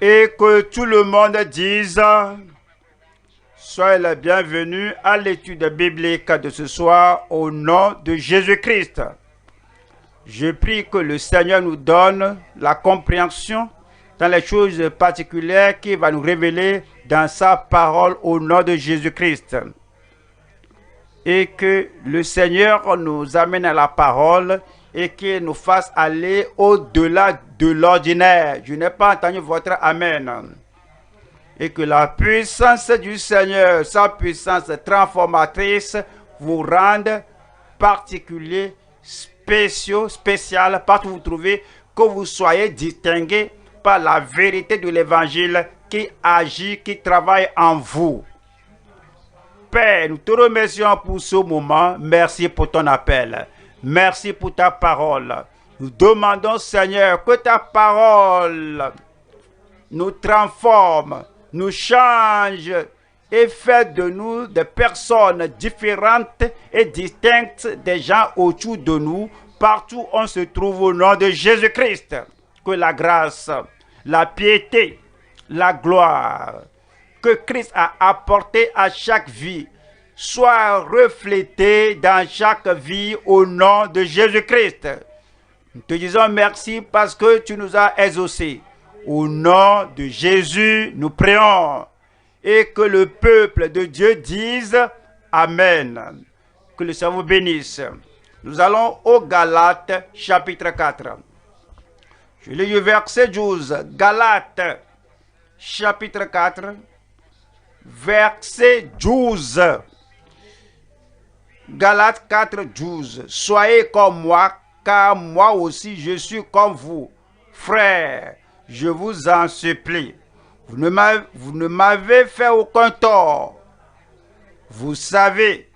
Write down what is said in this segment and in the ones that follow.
et que tout le monde dise: soyez les bienvenus à l'étude biblique de ce soir au nom de Jésus-Christ. Je prie que le Seigneur nous donne la compréhension dans les choses particulières qu'il va nous révéler dans sa parole au nom de Jésus-Christ. Et que le Seigneur nous amène à la parole et qu'il nous fasse aller au-delà de l'ordinaire. Je n'ai pas entendu votre Amen. Et que la puissance du Seigneur, sa puissance transformatrice, vous rende particulier, spécial, partout où vous trouvez, que vous soyez distingué par la vérité de l'Évangile qui agit, qui travaille en vous. Père, nous te remercions pour ce moment. Merci pour ton appel. Merci pour ta parole. Nous demandons, Seigneur, que ta parole nous transforme, nous change et fait de nous des personnes différentes et distinctes des gens autour de nous, partout où on se trouve au nom de Jésus-Christ. Que la grâce, la piété, la gloire que Christ a apporté à chaque vie soit reflétée dans chaque vie au nom de Jésus-Christ. Nous te disons merci parce que tu nous as exaucés. Au nom de Jésus, nous prions. Et que le peuple de Dieu dise Amen. Que le Seigneur vous bénisse. Nous allons au Galates chapitre 4. Je lis le verset 12. Galates chapitre 4, verset 12. Galates 4, 12. Soyez comme moi, car moi aussi je suis comme vous. Frères, je vous en supplie. Vous ne m'avez fait aucun tort. Vous savez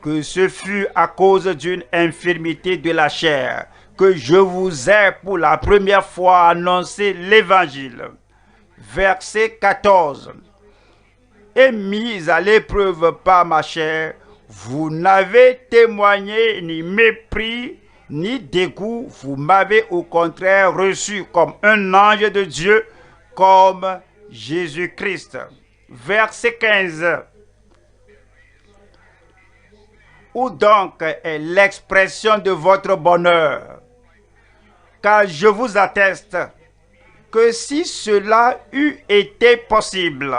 que ce fut à cause d'une infirmité de la chair que je vous ai pour la première fois annoncé l'Évangile. Verset 14. Et mis à l'épreuve par ma chair, vous n'avez témoigné ni mépris, ni dégoût, vous m'avez au contraire reçu comme un ange de Dieu, comme Jésus-Christ. Verset 15. Où donc est l'expression de votre bonheur? Car je vous atteste que si cela eût été possible,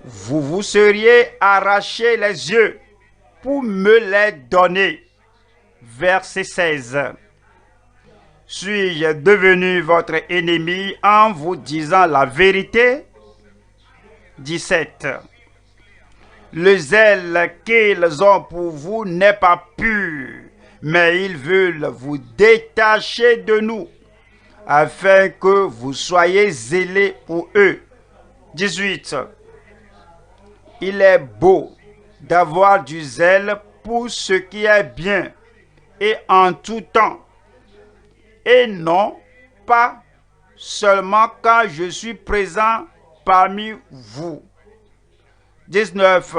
vous vous seriez arraché les yeux pour me les donner. Verset 16. Suis-je devenu votre ennemi en vous disant la vérité? 17. Le zèle qu'ils ont pour vous n'est pas pur, mais ils veulent vous détacher de nous, afin que vous soyez zélés pour eux. 18. Il est beau d'avoir du zèle pour ce qui est bien, et en tout temps, et non pas seulement quand je suis présent parmi vous. 19.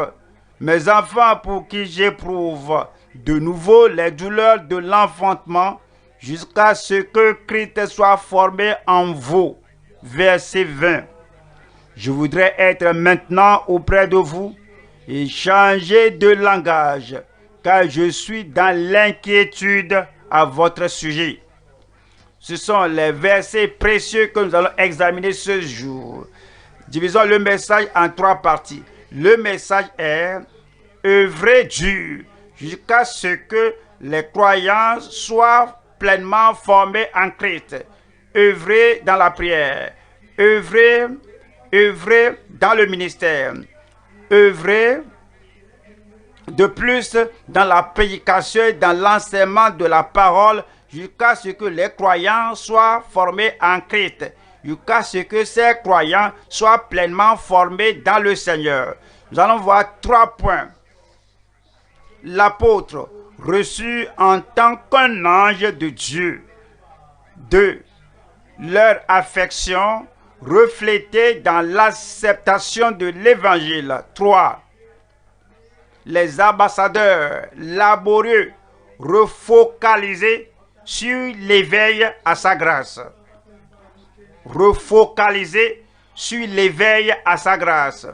Mes enfants, pour qui j'éprouve de nouveau les douleurs de l'enfantement, jusqu'à ce que Christ soit formé en vous. Verset 20. Je voudrais être maintenant auprès de vous et changer de langage, car je suis dans l'inquiétude à votre sujet. Ce sont les versets précieux que nous allons examiner ce jour. Divisons le message en 3 parties. Le message est « œuvrer dur jusqu'à ce que les croyants soient pleinement formés en Christ. » Œuvrer dans la prière, œuvrer dans le ministère, œuvrer de plus dans la prédication et dans l'enseignement de la parole jusqu'à ce que les croyants soient formés en Christ, jusqu'à ce que ces croyants soient pleinement formés dans le Seigneur. Nous allons voir 3 points. L'apôtre reçu en tant qu'un ange de Dieu. 2. Leur affection reflétée dans l'acceptation de l'Évangile. 3. Les ambassadeurs laborieux refocalisés sur l'éveil à sa grâce. refocaliser sur l'éveil à sa grâce.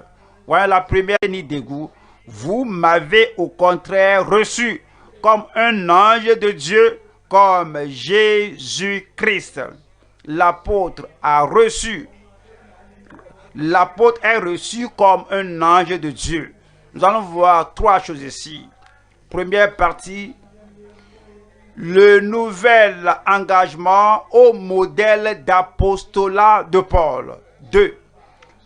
Voilà la première ni dégoût. Vous m'avez au contraire reçu comme un ange de Dieu, comme Jésus-Christ. L'apôtre a reçu. L'apôtre est reçu comme un ange de Dieu. Nous allons voir trois choses ici. Première partie, le nouvel engagement au modèle d'apostolat de Paul. 2.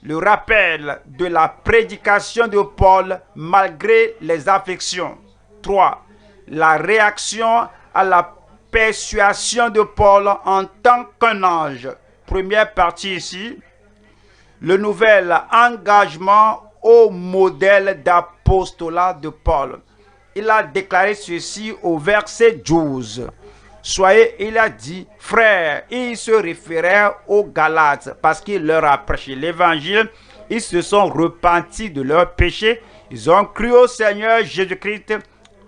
Le rappel de la prédication de Paul malgré les afflictions. 3. La réaction à la persuasion de Paul en tant qu'un ange. Première partie ici, le nouvel engagement au modèle d'apostolat de Paul. Il a déclaré ceci au verset 12. Soyez, il a dit, frères, il se référait aux Galates parce qu'il leur a prêché l'évangile. Ils se sont repentis de leurs péchés. Ils ont cru au Seigneur Jésus-Christ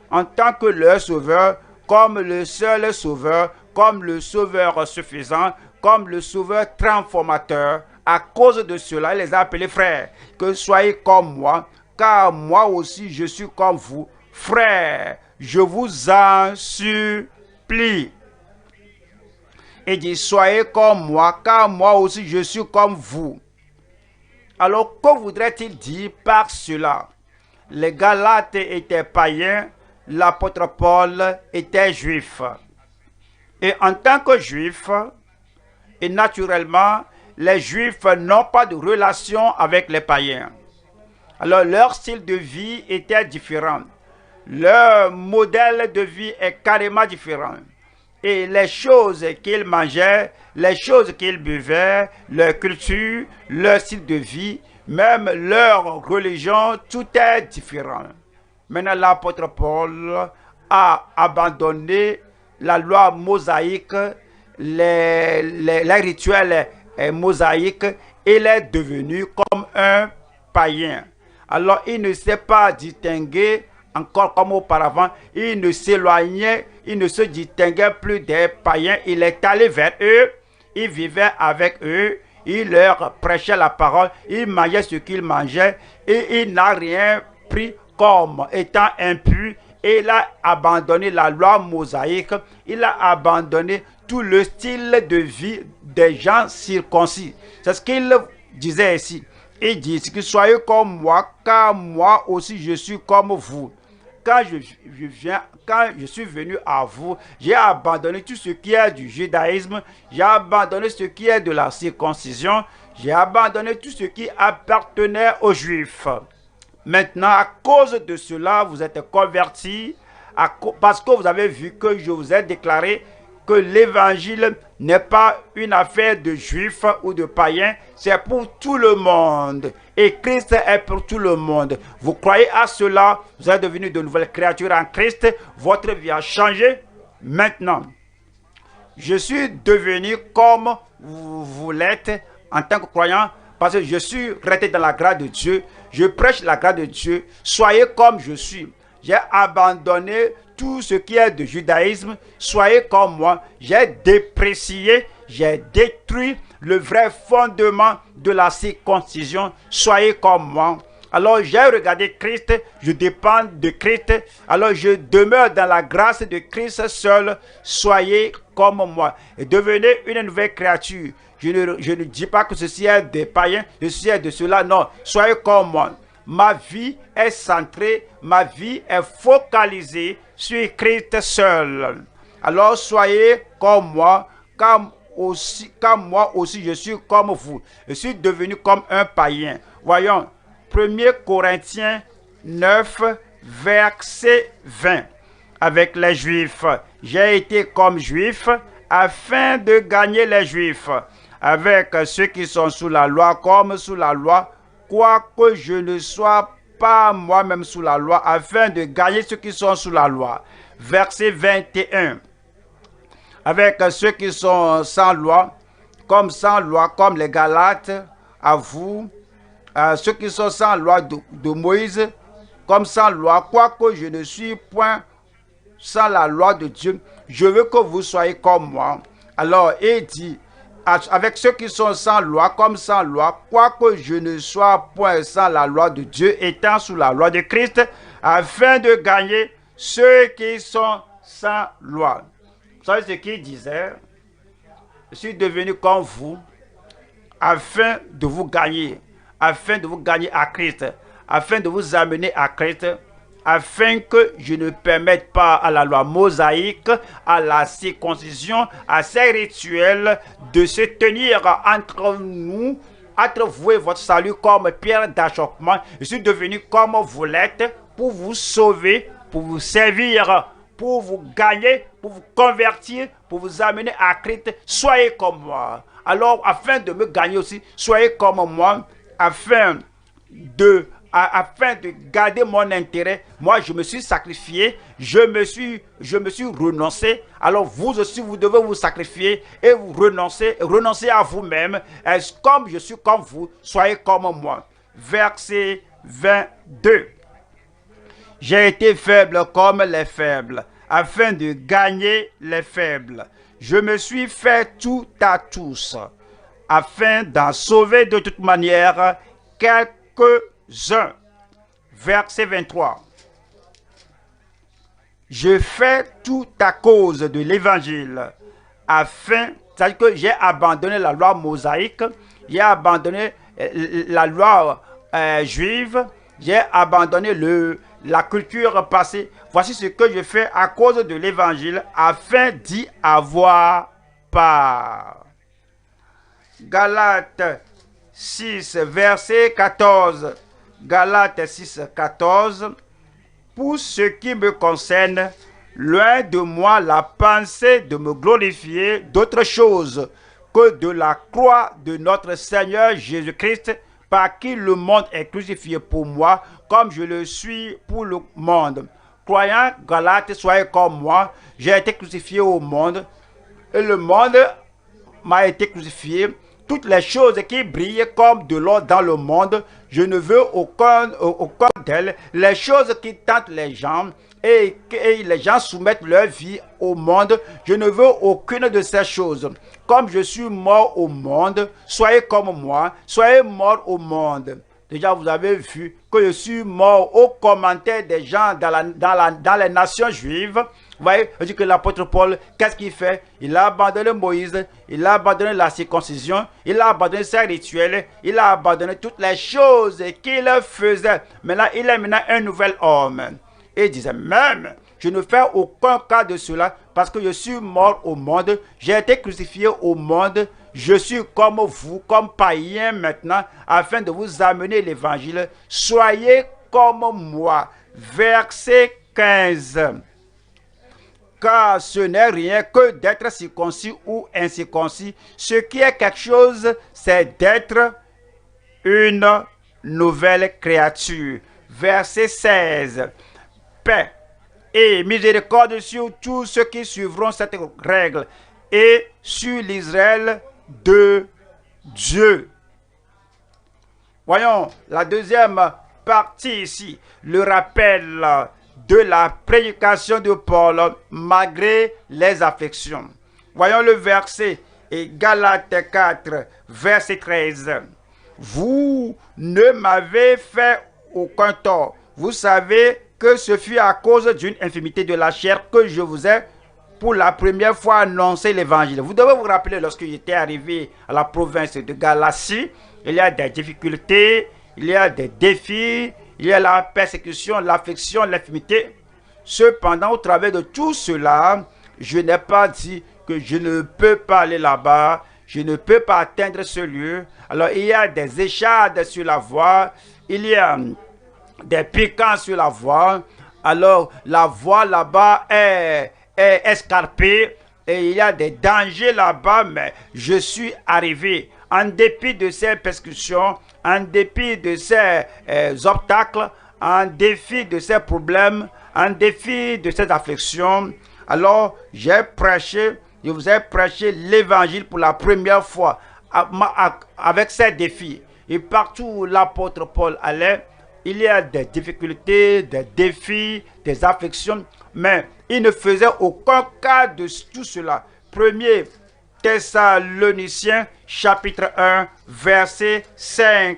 en tant que leur sauveur, comme le seul sauveur, comme le sauveur suffisant, comme le sauveur transformateur. À cause de cela, il les a appelés frères. Que soyez comme moi, car moi aussi je suis comme vous. Frères, je vous en supplie. Et dit, soyez comme moi, car moi aussi je suis comme vous. Alors, que voudrait-il dire par cela? Les Galates étaient païens, l'apôtre Paul était juif. Et en tant que juif, et naturellement, les juifs n'ont pas de relation avec les païens. Alors, leur style de vie était différent. Leur modèle de vie est carrément différent. Et les choses qu'ils mangeaient, les choses qu'ils buvaient, leur culture, leur style de vie, même leur religion, tout est différent. Maintenant, l'apôtre Paul a abandonné la loi mosaïque, les rituels mosaïques. Il est devenu comme un païen. Alors, il ne s'est pas distingué encore comme auparavant. Il ne s'éloignait, il ne se distinguait plus des païens. Il est allé vers eux, il vivait avec eux, il leur prêchait la parole, il mangeait ce qu'ils mangeaient et il n'a rien pris comme étant impur. Et il a abandonné la loi mosaïque, il a abandonné tout le style de vie des gens circoncis. C'est ce qu'il disait ici. Il dit que soyez comme moi, car moi aussi je suis comme vous. Quand je suis venu à vous, j'ai abandonné tout ce qui est du judaïsme, j'ai abandonné ce qui est de la circoncision, j'ai abandonné tout ce qui appartenait aux Juifs. Maintenant, à cause de cela, vous êtes convertis, parce que vous avez vu que je vous ai déclaré que l'évangile n'est pas une affaire de juifs ou de païens, c'est pour tout le monde. Et Christ est pour tout le monde. Vous croyez à cela, vous êtes devenus de nouvelles créatures en Christ, votre vie a changé. Maintenant, je suis devenu comme vous l'êtes en tant que croyant, parce que je suis resté dans la grâce de Dieu, je prêche la grâce de Dieu, soyez comme je suis. J'ai abandonné tout ce qui est de judaïsme, soyez comme moi. J'ai déprécié, j'ai détruit le vrai fondement de la circoncision, soyez comme moi. Alors j'ai regardé Christ, je dépends de Christ, alors je demeure dans la grâce de Christ seul, soyez comme moi. Et devenez une nouvelle créature. Je ne dis pas que ceci est des païens, ceci est de cela, non, soyez comme moi. Ma vie est centrée, ma vie est focalisée sur Christ seul. Alors soyez comme moi, car moi aussi je suis comme vous. Je suis devenu comme un païen. Voyons, 1 Corinthiens 9, verset 20. Avec les Juifs, j'ai été comme Juif afin de gagner les Juifs. Avec ceux qui sont sous la loi comme sous la loi, quoique je ne sois pas moi-même sous la loi, afin de gagner ceux qui sont sous la loi. Verset 21. Avec ceux qui sont sans loi, comme les Galates, à vous, ceux qui sont sans loi de Moïse, comme sans loi, quoique je ne suis point sans la loi de Dieu, je veux que vous soyez comme moi. Alors, il dit, avec ceux qui sont sans loi comme sans loi, quoique je ne sois point sans la loi de Dieu, étant sous la loi de Christ, afin de gagner ceux qui sont sans loi. Vous savez ce qu'il disait? Je suis devenu comme vous, afin de vous gagner à Christ, afin de vous amener à Christ, afin que je ne permette pas à la loi mosaïque, à la circoncision, à ces rituels de se tenir entre nous, entre vous et votre salut comme pierre d'achoppement. Je suis devenu comme vous l'êtes pour vous sauver, pour vous servir, pour vous gagner, pour vous convertir, pour vous amener à Christ. Soyez comme moi. Alors, afin de me gagner aussi, soyez comme moi, afin de garder mon intérêt. Moi, je me suis sacrifié, je me suis renoncé. Alors, vous aussi, vous devez vous sacrifier et vous renoncer à vous-même. Comme je suis comme vous, soyez comme moi. Verset 22. J'ai été faible comme les faibles, afin de gagner les faibles. Je me suis fait tout à tous, afin d'en sauver de toute manière quelques-uns. Verset 23. Je fais tout à cause de l'évangile, c'est-à-dire que j'ai abandonné la loi mosaïque, j'ai abandonné la loi juive, j'ai abandonné la culture passée. Voici ce que je fais à cause de l'évangile, afin d'y avoir part. Galates 6, verset 14. Galates 6, 14. Pour ce qui me concerne, loin de moi la pensée de me glorifier d'autre chose que de la croix de notre Seigneur Jésus-Christ, par qui le monde est crucifié pour moi, comme je le suis pour le monde. Croyants Galates, soyez comme moi, j'ai été crucifié au monde, et le monde m'a été crucifié. Toutes les choses qui brillent comme de l'or dans le monde, je ne veux aucun d'elles. Les choses qui tentent les gens et les gens soumettent leur vie au monde, je ne veux aucune de ces choses. Comme je suis mort au monde, soyez comme moi, soyez morts au monde. Déjà, vous avez vu que je suis mort aux commentaires des gens dans les nations juives. Vous voyez, je dis que l'apôtre Paul, qu'est-ce qu'il fait? Il a abandonné Moïse, il a abandonné la circoncision, il a abandonné ses rituels, il a abandonné toutes les choses qu'il faisait. Maintenant, il est maintenant un nouvel homme. Et il disait même, je ne fais aucun cas de cela parce que je suis mort au monde, j'ai été crucifié au monde, je suis comme vous, comme païen maintenant, afin de vous amener l'évangile. Soyez comme moi. Verset 15. Car ce n'est rien que d'être circoncis ou incirconcis. Ce qui est quelque chose, c'est d'être une nouvelle créature. Verset 16. Paix et miséricorde sur tous ceux qui suivront cette règle et sur l'Israël de Dieu. Voyons la deuxième partie ici, le rappel de la prédication de Paul malgré les afflictions. Voyons le verset et Galates 4, verset 13. Vous ne m'avez fait aucun tort. Vous savez que ce fut à cause d'une infirmité de la chair que je vous ai pour la première fois annoncé l'évangile. Vous devez vous rappeler, lorsque j'étais arrivé à la province de Galatie, il y a des difficultés, il y a des défis, il y a la persécution, l'affliction, l'infirmité. Cependant, au travers de tout cela, je n'ai pas dit que je ne peux pas aller là-bas, je ne peux pas atteindre ce lieu. Alors, il y a des échades sur la voie, il y a des piquants sur la voie. Alors, la voie là-bas est escarpée et il y a des dangers là-bas, mais je suis arrivé. En dépit de ces persécutions, en dépit de ces obstacles, en dépit de ces problèmes, en dépit de ces afflictions, alors je vous ai prêché l'évangile pour la première fois avec ces défis. Et partout où l'apôtre Paul allait, il y a des difficultés, des défis, des afflictions, mais il ne faisait aucun cas de tout cela. Premier Thessaloniciens chapitre 1 verset 5.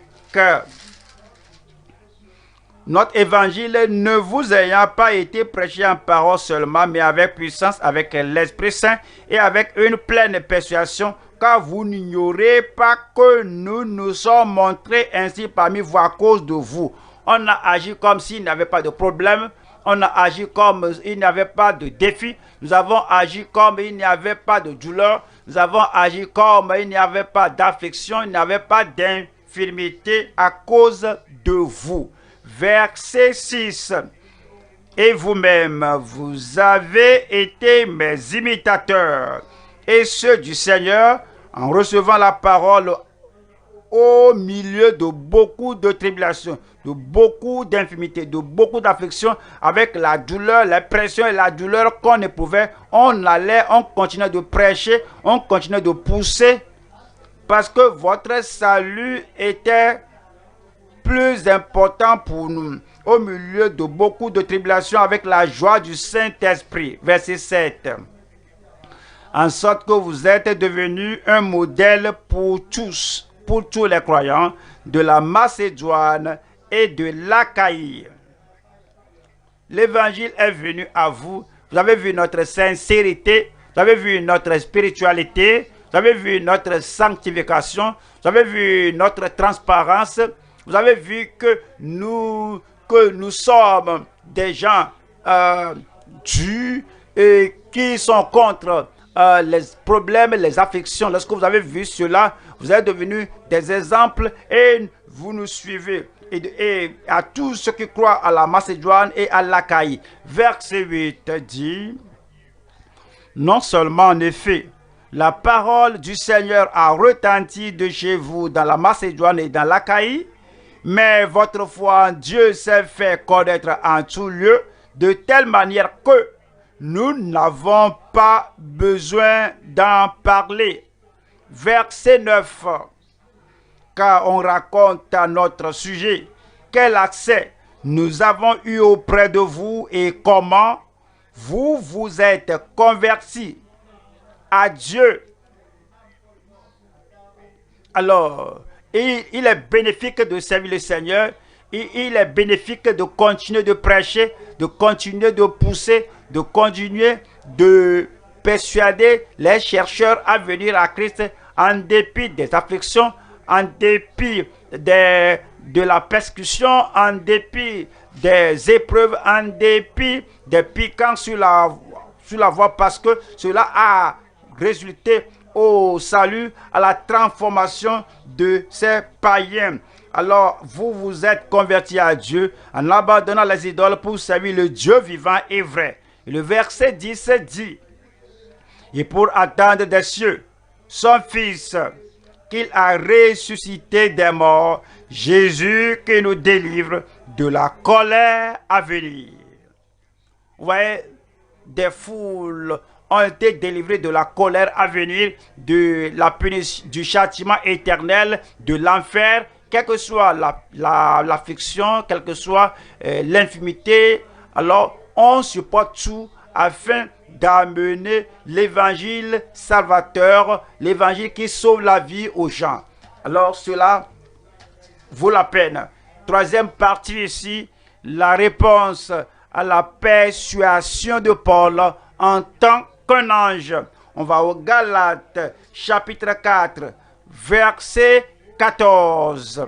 Notre évangile ne vous ayant pas été prêché en parole seulement, mais avec puissance, avec l'Esprit Saint et avec une pleine persuasion, car vous n'ignorez pas que nous nous sommes montrés ainsi parmi vous à cause de vous. On a agi comme s'il n'y avait pas de problème. On a agi comme il n'y avait pas de défi. Nous avons agi comme il n'y avait pas de douleur. Nous avons agi comme il n'y avait pas d'affliction. Il n'y avait pas d'infirmité à cause de vous. Verset 6. Et vous-même, vous avez été mes imitateurs et ceux du Seigneur en recevant la parole au milieu de beaucoup de tribulations, de beaucoup d'infirmités, de beaucoup d'afflictions, avec la douleur, la pression et la douleur qu'on éprouvait. On continuait de prêcher, on continuait de pousser parce que votre salut était plus important pour nous au milieu de beaucoup de tribulations avec la joie du Saint-Esprit. Verset 7. En sorte que vous êtes devenus un modèle pour tous les croyants de la Macédoine et de l'Achaïe. L'évangile est venu à vous. Vous avez vu notre sincérité, vous avez vu notre spiritualité, vous avez vu notre sanctification, vous avez vu notre transparence. Vous avez vu que nous sommes des gens durs et qui sont contre les problèmes, les afflictions. Lorsque vous avez vu cela, vous êtes devenus des exemples et vous nous suivez. Et à tous ceux qui croient à la Macédoine et à l'Achaïe. Verset 8 dit, non seulement en effet, la parole du Seigneur a retenti de chez vous dans la Macédoine et dans l'Achaïe, mais votre foi en Dieu s'est fait connaître en tout lieu, de telle manière que nous n'avons pas besoin d'en parler. Verset 9. Car on raconte à notre sujet quel accès nous avons eu auprès de vous et comment vous vous êtes convertis à Dieu. Alors, il est bénéfique de servir le Seigneur. Il est bénéfique de continuer de prêcher, de continuer de pousser, de continuer de persuader les chercheurs à venir à Christ en dépit des afflictions, en dépit de la persécution, en dépit des épreuves, en dépit des piquants sur la voie, parce que cela a résulté au salut, à la transformation de ces païens. Alors, vous vous êtes convertis à Dieu en abandonnant les idoles pour servir le Dieu vivant et vrai. Et le verset 10 dit, et pour attendre des cieux son Fils, qu'il a ressuscité des morts, Jésus qui nous délivre de la colère à venir. Vous voyez, des foules ont été délivrés de la colère à venir, de la punition, du châtiment éternel, de l'enfer, quelle que soit l'affliction, quelle que soit l'infimité. Alors, on supporte tout afin d'amener l'évangile salvateur, l'évangile qui sauve la vie aux gens. Alors, cela vaut la peine. Troisième partie ici, la réponse à la persuasion de Paul en tant qu'un ange. On va au Galates chapitre 4 verset 14.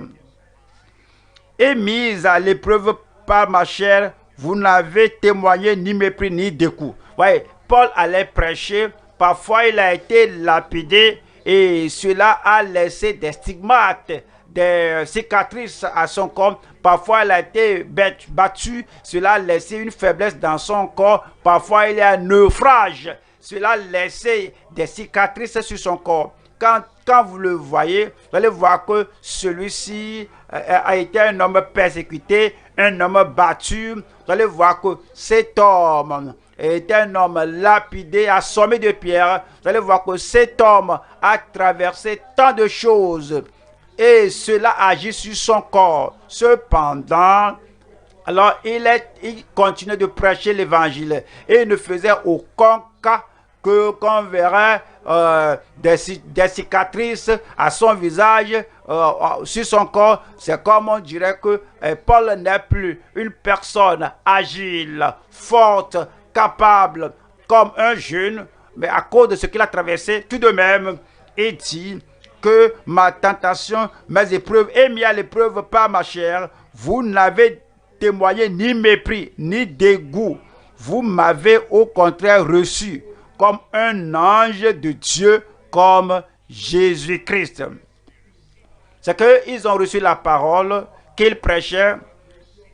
Et mise à l'épreuve par ma chair, vous n'avez témoigné ni mépris ni dégoût. Ouais, Paul allait prêcher, parfois il a été lapidé et cela a laissé des stigmates, des cicatrices à son corps. Parfois il a été battu, cela a laissé une faiblesse dans son corps. Parfois il y a un naufrage, cela a laissé des cicatrices sur son corps. Quand vous le voyez, vous allez voir que celui-ci a été un homme persécuté, un homme battu. Vous allez voir que cet homme est un homme lapidé, assommé de pierre. Vous allez voir que cet homme a traversé tant de choses et cela agit sur son corps. Cependant, alors il continuait de prêcher l'évangile et il ne faisait aucun cas qu'on verrait des cicatrices à son visage, sur son corps. C'est comme on dirait que Paul n'est plus une personne agile, forte, capable, comme un jeune, mais à cause de ce qu'il a traversé, tout de même, il dit que ma tentation, mes épreuves, est mis à l'épreuve par ma chair. Vous n'avez témoigné ni mépris, ni dégoût. Vous m'avez au contraire reçu comme un ange de Dieu, comme Jésus-Christ. C'est qu'ils ont reçu la parole qu'il prêchait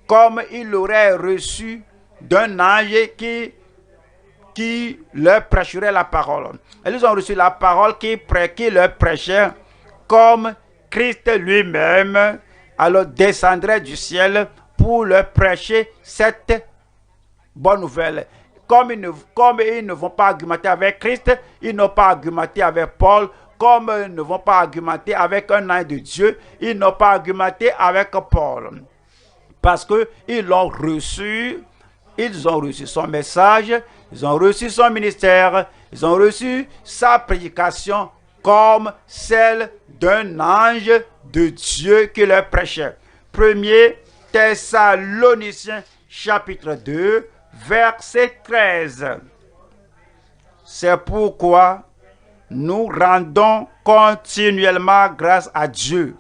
comme il l'aurait reçu d'un ange qui leur prêcherait la parole. Ils ont reçu la parole qui leur prêchait comme Christ lui-même alors descendrait du pour leur prêcher cette bonne nouvelle. Comme ils ne vont pas argumenter avec Christ, ils n'ont pas argumenté avec Paul. Comme ils ne vont pas argumenter avec un ange de Dieu, ils n'ont pas argumenté avec Paul. Parce qu'ils l'ont reçu, ils ont reçu son message, ils ont reçu son ministère, ils ont reçu sa prédication comme celle d'un ange de Dieu qui leur prêchait. 1er Thessaloniciens chapitre 2, verset 13. C'est pourquoi nous rendons continuellement grâce à Dieu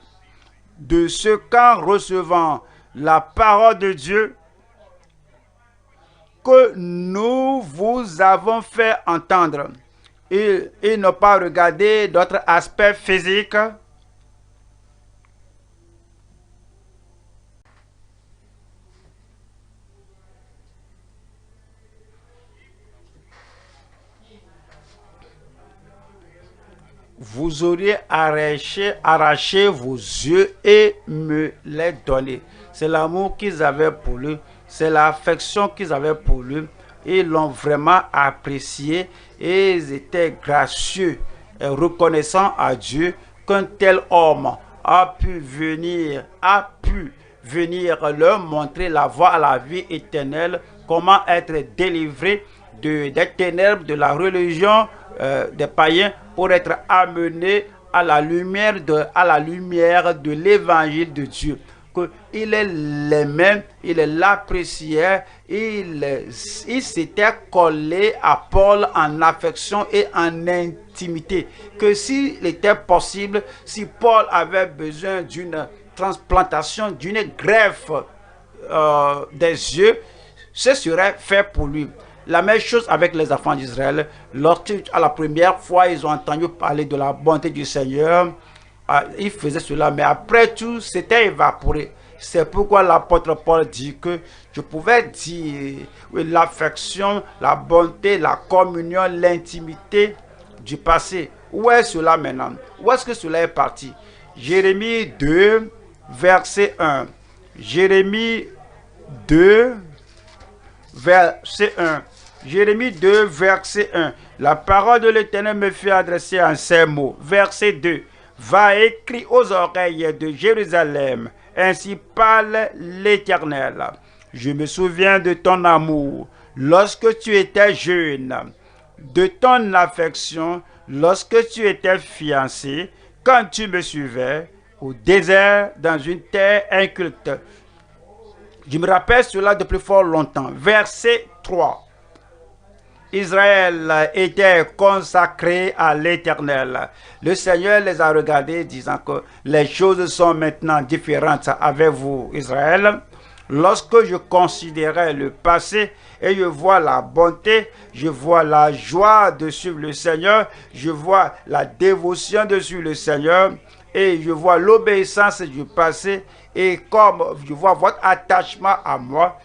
de ce qu'en recevant la parole de Dieu que nous vous avons fait entendre. Ils n'ont pas regardé d'autres aspects physiques. Vous auriez arraché vos yeux et me les donner. C'est l'amour qu'ils avaient pour lui, c'est l'affection qu'ils avaient pour lui. Ils l'ont vraiment apprécié et ils étaient gracieux et reconnaissants à Dieu qu'un tel homme a pu venir leur montrer la voie à la vie éternelle, comment être délivré des ténèbres de la religion des païens pour être amené à la lumière de l'évangile de Dieu. Il l'aimait, il l'appréciait, il s'était collé à Paul en affection et en intimité. Que s'il était possible, si Paul avait besoin d'une transplantation, d'une greffe des yeux, ce serait fait pour lui. La même chose avec les enfants d'Israël. Lorsque, à la première fois, ils ont entendu parler de la bonté du Seigneur, ils faisaient cela, mais après tout, c'était évaporé. C'est pourquoi l'apôtre Paul dit que je pouvais dire oui, l'affection, la bonté, la communion, l'intimité du passé. Où est cela maintenant? Où est-ce que cela est parti? Jérémie 2, verset 1. Jérémie 2, verset 1. Jérémie 2, verset 1. La parole de l'Éternel me fait adresser en ces mots. Verset 2. Va écrire aux oreilles de Jérusalem. Ainsi parle l'Éternel. Je me souviens de ton amour lorsque tu étais jeune, de ton affection lorsque tu étais fiancé, quand tu me suivais au désert dans une terre inculte. Je me rappelle cela depuis fort longtemps. Verset 3. Israël était consacré à l'Éternel. Le Seigneur les a regardés disant que les choses sont maintenant différentes avec vous, Israël. Lorsque je considérais le passé et je vois la bonté, je vois la joie de suivre le Seigneur, je vois la dévotion de suivre le Seigneur et je vois l'obéissance du passé et comme je vois votre attachement à moi,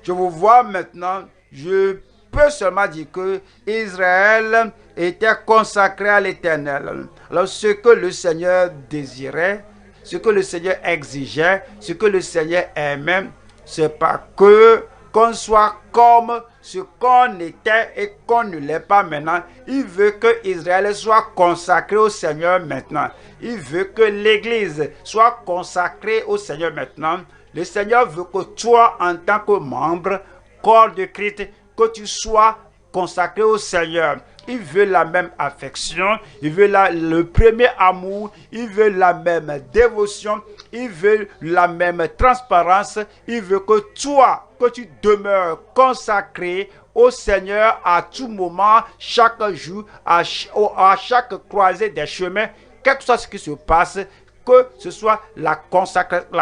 je vous vois maintenant, je peux seulement dire que Israël était consacré à l'Éternel. Alors ce que le Seigneur désirait, ce que le Seigneur exigeait, ce que le Seigneur aimait, c'est pas qu'on soit comme ce qu'on était et qu'on ne l'est pas maintenant. Il veut que Israël soit consacré au Seigneur maintenant. Il veut que l'Église soit consacrée au Seigneur maintenant. Le Seigneur veut que toi, en tant que membre, corps de Christ, que tu sois consacré au Seigneur. Il veut la même affection, il veut le premier amour, il veut la même dévotion, il veut la même transparence, il veut que toi, que tu demeures consacré au Seigneur à tout moment, chaque jour, à chaque croisée des chemins, quel que soit ce qui se passe, que ce soit la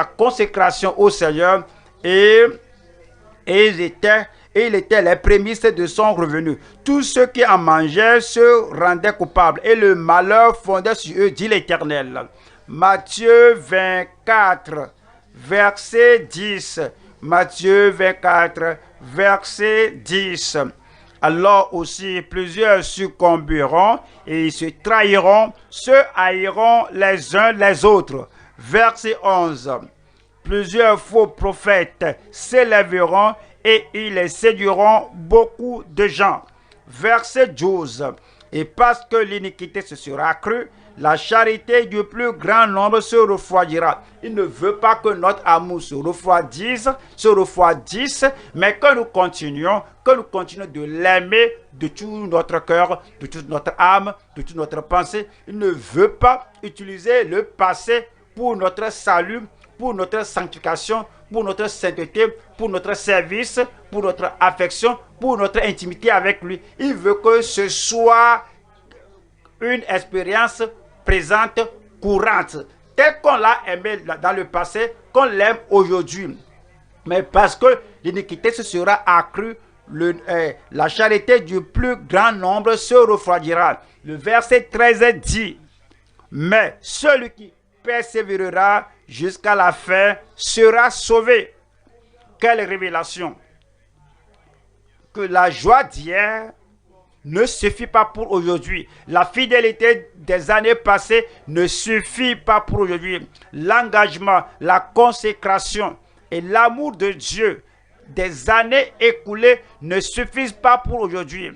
consécration au Seigneur et il était les prémices de son revenu. Tous ceux qui en mangeaient se rendaient coupables et le malheur fondait sur eux, dit l'Éternel. Matthieu 24, verset 10. Matthieu 24, verset 10. Alors aussi plusieurs succomberont et ils se trahiront, se haïront les uns les autres. Verset 11. Plusieurs faux prophètes s'élèveront et ils séduiront beaucoup de gens. Verset 12. Et parce que l'iniquité se sera accrue, la charité du plus grand nombre se refroidira. Il ne veut pas que notre amour se refroidisse, mais que nous continuions de l'aimer de tout notre cœur, de toute notre âme, de toute notre pensée. Il ne veut pas utiliser le passé pour notre salut, pour notre sanctification, pour notre sainteté, pour notre service, pour notre affection, pour notre intimité avec lui. Il veut que ce soit une expérience présente, courante, telle qu'on l'a aimé dans le passé, qu'on l'aime aujourd'hui. Mais parce que l'iniquité se sera accrue, la charité du plus grand nombre se refroidira. Le verset 13 dit, mais celui qui persévérera jusqu'à la fin sera sauvé. Quelle révélation! Que la joie d'hier ne suffit pas pour aujourd'hui. La fidélité des années passées ne suffit pas pour aujourd'hui. L'engagement, la consécration et l'amour de Dieu des années écoulées ne suffisent pas pour aujourd'hui.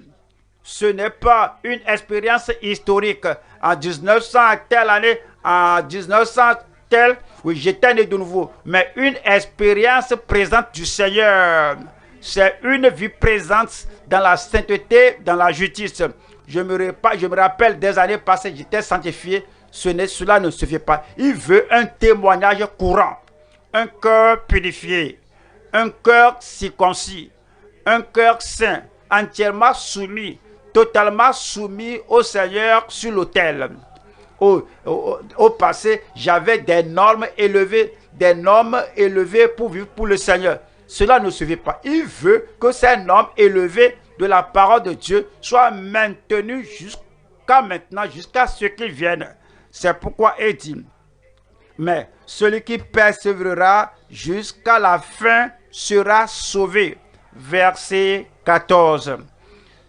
Ce n'est pas une expérience historique. En 1900 telle année, en 1900 telle, oui, j'étais né de nouveau. Mais une expérience présente du Seigneur. C'est une vie présente dans la sainteté, dans la justice. Je me rappelle des années passées, j'étais sanctifié. Cela ne suffit pas. Il veut un témoignage courant, un cœur purifié, un cœur circoncis, un cœur saint, entièrement soumis, totalement soumis au Seigneur sur l'autel. Au passé, j'avais des normes élevées pour vivre pour le Seigneur. Cela ne suffit pas. Il veut que ces normes élevées de la parole de Dieu soient maintenues jusqu'à maintenant, jusqu'à ce qu'il vienne. C'est pourquoi il dit, mais celui qui persévérera jusqu'à la fin sera sauvé. Verset 14.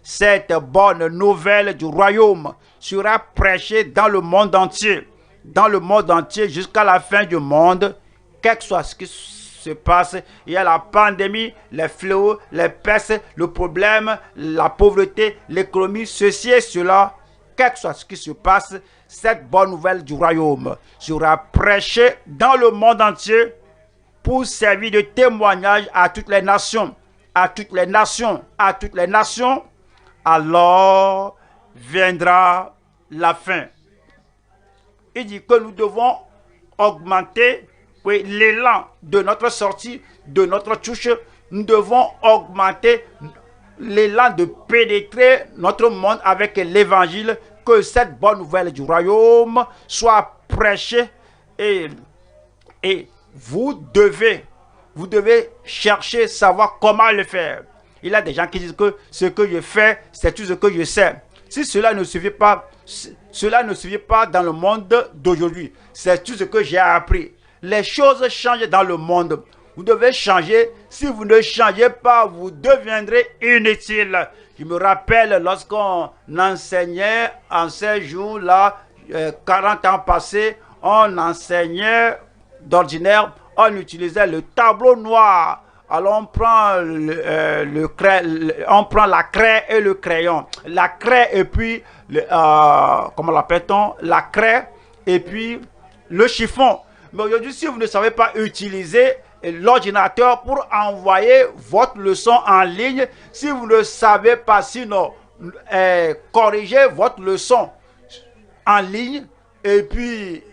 Cette bonne nouvelle du royaume sera prêchée dans le monde entier. Dans le monde entier jusqu'à la fin du monde, quel que soit ce qui se passe, il y a la pandémie, les fléaux, les pestes, le problème, la pauvreté, l'économie, ceci et cela, quel que soit ce qui se passe, cette bonne nouvelle du royaume sera prêchée dans le monde entier pour servir de témoignage à toutes les nations, à toutes les nations, à toutes les nations. Alors viendra la fin. Il dit que nous devons augmenter l'élan de notre sortie, de notre touche. Nous devons augmenter l'élan de pénétrer notre monde avec l'évangile, que cette bonne nouvelle du royaume soit prêchée et vous devez chercher, savoir comment le faire. Il y a des gens qui disent que ce que je fais, c'est tout ce que je sais. Si cela ne suffit pas dans le monde d'aujourd'hui. C'est tout ce que j'ai appris. Les choses changent dans le monde. Vous devez changer. Si vous ne changez pas, vous deviendrez inutile. Je me rappelle lorsqu'on enseignait en ces jours-là, 40 ans passés, on enseignait d'ordinaire, on utilisait le tableau noir. Alors on prend on prend la craie et le crayon. La craie et puis, comment l'appelle-t-on? La craie et puis le chiffon. Mais aujourd'hui, si vous ne savez pas utiliser l'ordinateur pour envoyer votre leçon en ligne, si vous ne savez pas, sinon corriger votre leçon en ligne et puis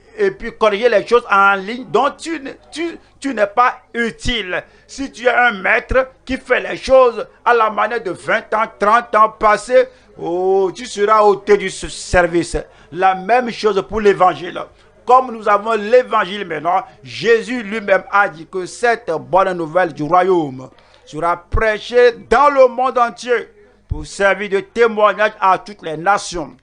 corriger les choses en ligne dont tu n'es pas utile. Si tu es un maître qui fait les choses à la manière de 20 ans, 30 ans passés, oh, tu seras ôté du service. La même chose pour l'évangile. Comme nous avons l'évangile maintenant, Jésus lui-même a dit que cette bonne nouvelle du royaume sera prêchée dans le monde entier pour servir de témoignage à toutes les nations.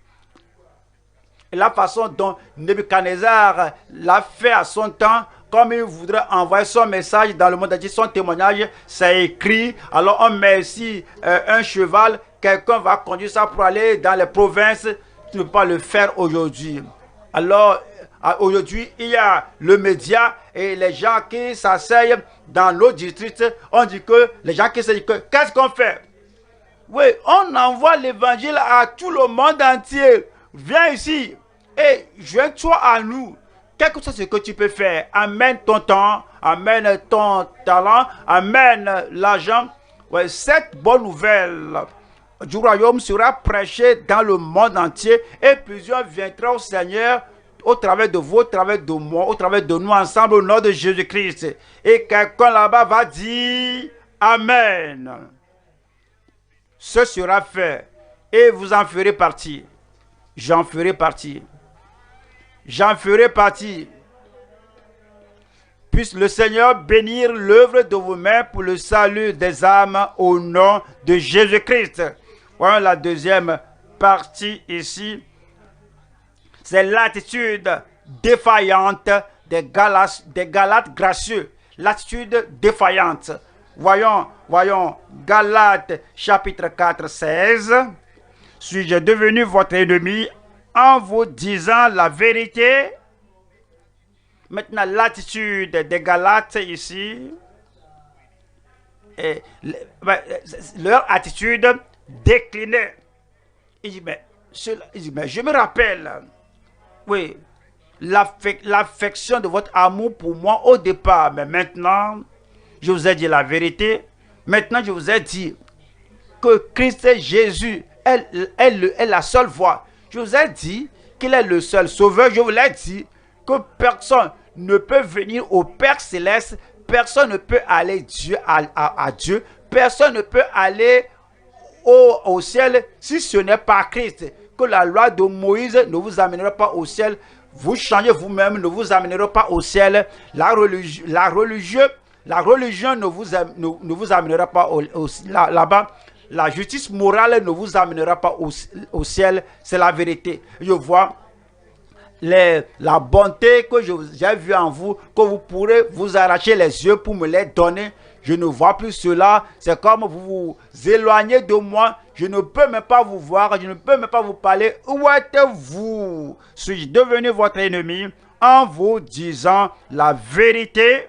Et la façon dont Nebuchadnezzar l'a fait à son temps, comme il voudrait envoyer son message dans le monde entier, son témoignage, c'est écrit. Alors on met ici un cheval, quelqu'un va conduire ça pour aller dans les provinces. Tu ne peux pas le faire aujourd'hui. Alors aujourd'hui, il y a le média et les gens qui s'asseyent dans nos districts. On dit que les gens qui se disent que qu'est-ce qu'on fait? Oui, on envoie l'évangile à tout le monde entier. Viens ici et joins-toi à nous. Quel que soit ce que tu peux faire, amène ton temps, amène ton talent, amène l'argent. Ouais, cette bonne nouvelle du royaume sera prêchée dans le monde entier et plusieurs viendront au Seigneur au travers de vous, au travers de moi, au travers de nous ensemble au nom de Jésus-Christ. Et quelqu'un là-bas va dire Amen. Ce sera fait et vous en ferez partie. J'en ferai partie. J'en ferai partie. Puisse le Seigneur bénir l'œuvre de vos mains pour le salut des âmes au nom de Jésus-Christ. Voyons la deuxième partie ici. C'est l'attitude défaillante des Galates gracieux. L'attitude défaillante. Voyons Galates chapitre 4, 16. Suis-je devenu votre ennemi en vous disant la vérité? Maintenant, l'attitude des Galates ici, leur attitude déclinait. Il dit, mais je me rappelle, oui, l'affection de votre amour pour moi au départ, mais maintenant, je vous ai dit la vérité. Maintenant, je vous ai dit que Christ Jésus est la seule voie. Je vous ai dit qu'il est le seul sauveur. Je vous l'ai dit que personne ne peut venir au Père Céleste. Personne ne peut aller à Dieu. Personne ne peut aller au ciel si ce n'est pas Christ. Que la loi de Moïse ne vous amènera pas au ciel. Vous changez vous-même, ne vous amènera pas au ciel. La religion ne vous amènera pas là-bas. La justice morale ne vous amènera pas au ciel. C'est la vérité. Je vois la bonté que j'ai vue en vous, que vous pourrez vous arracher les yeux pour me les donner. Je ne vois plus cela. C'est comme vous vous éloignez de moi. Je ne peux même pas vous voir. Je ne peux même pas vous parler. Où êtes-vous? Suis-je devenu votre ennemi en vous disant la vérité?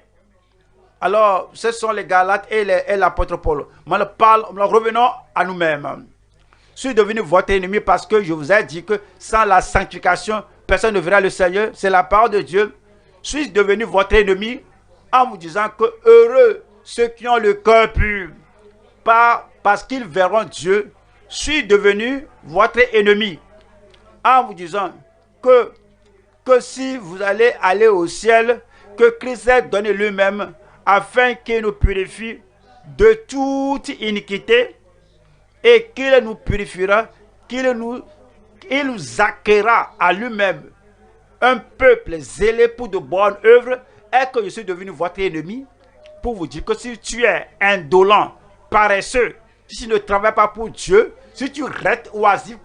Alors, ce sont les Galates et l'apôtre Paul. Revenons à nous-mêmes. Je suis devenu votre ennemi parce que je vous ai dit que sans la sanctification, personne ne verra le Seigneur. C'est la parole de Dieu. Suis-je devenu votre ennemi en vous disant que heureux ceux qui ont le cœur pur, parce qu'ils verront Dieu. Suis devenu votre ennemi en vous disant que si vous allez aller au ciel, que Christ ait donné lui-même afin qu'il nous purifie de toute iniquité et qu'il nous purifiera, il nous acquérera à lui-même un peuple zélé pour de bonnes œuvres, et que je suis devenu votre ennemi pour vous dire que si tu es indolent, paresseux, si tu ne travailles pas pour Dieu, si tu restes oisif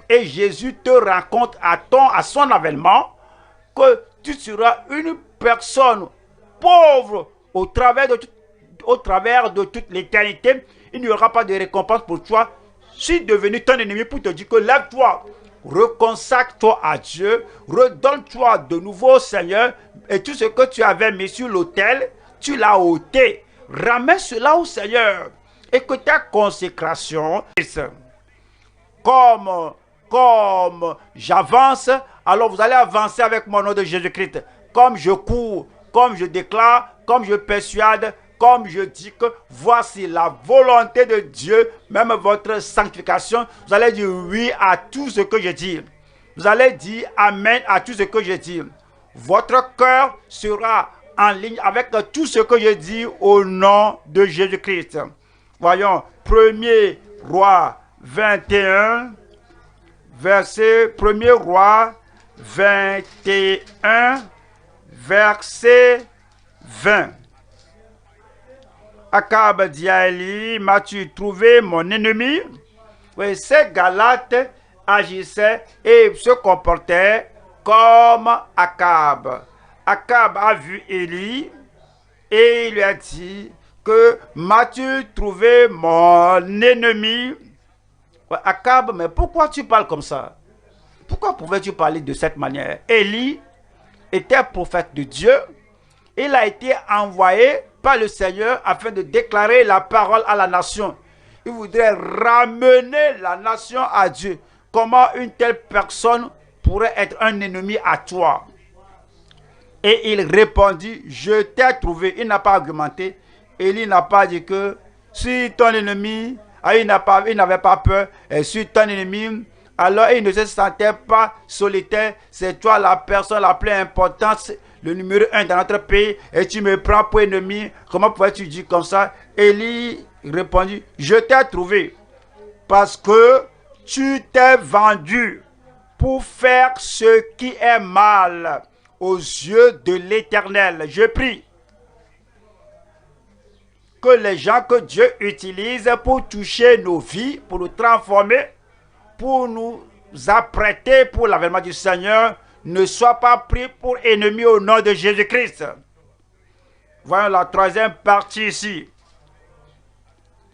et Jésus te rencontre à son avènement, que tu seras une personne pauvre au travers de toute l'éternité, il n'y aura pas de récompense pour toi. Je suis devenu ton ennemi pour te dire que lève-toi, reconsacre-toi à Dieu, redonne-toi de nouveau au Seigneur, et tout ce que tu avais mis sur l'autel, tu l'as ôté. Ramène cela au Seigneur, et que ta consécration, comme j'avance, alors vous allez avancer avec mon nom de Jésus-Christ. Comme je cours, comme je déclare, comme je persuade, comme je dis que voici la volonté de Dieu, même votre sanctification, vous allez dire oui à tout ce que je dis. Vous allez dire amen à tout ce que je dis. Votre cœur sera en ligne avec tout ce que je dis au nom de Jésus-Christ. Voyons, 1er Roi 21, verset 1er Roi 21, verset 20. Akab dit à Élie, m'as-tu trouvé mon ennemi? Oui, ces Galates agissaient et se comportaient comme Akab. Akab a vu Élie et il lui a dit que m'as-tu trouvé mon ennemi? Ouais, Akab, mais pourquoi tu parles comme ça? Pourquoi pouvais-tu parler de cette manière? Élie était prophète de Dieu. Il a été envoyé par le Seigneur afin de déclarer la parole à la nation. Il voudrait ramener la nation à Dieu. Comment une telle personne pourrait être un ennemi à toi? Et il répondit, je t'ai trouvé. Il n'a pas argumenté. Élie n'a pas dit que si ton ennemi, il n'avait pas peur, et si ton ennemi, alors il ne se sentait pas solitaire. C'est toi la personne la plus importante, le numéro 1 dans notre pays, et tu me prends pour ennemi. Comment pourrais-tu dire comme ça? Élie répondit, je t'ai trouvé parce que tu t'es vendu pour faire ce qui est mal aux yeux de l'Éternel. Je prie que les gens que Dieu utilise pour toucher nos vies, pour nous transformer, pour nous apprêter pour l'avènement du Seigneur, ne soient pas pris pour ennemis au nom de Jésus-Christ. Voyons la troisième partie ici.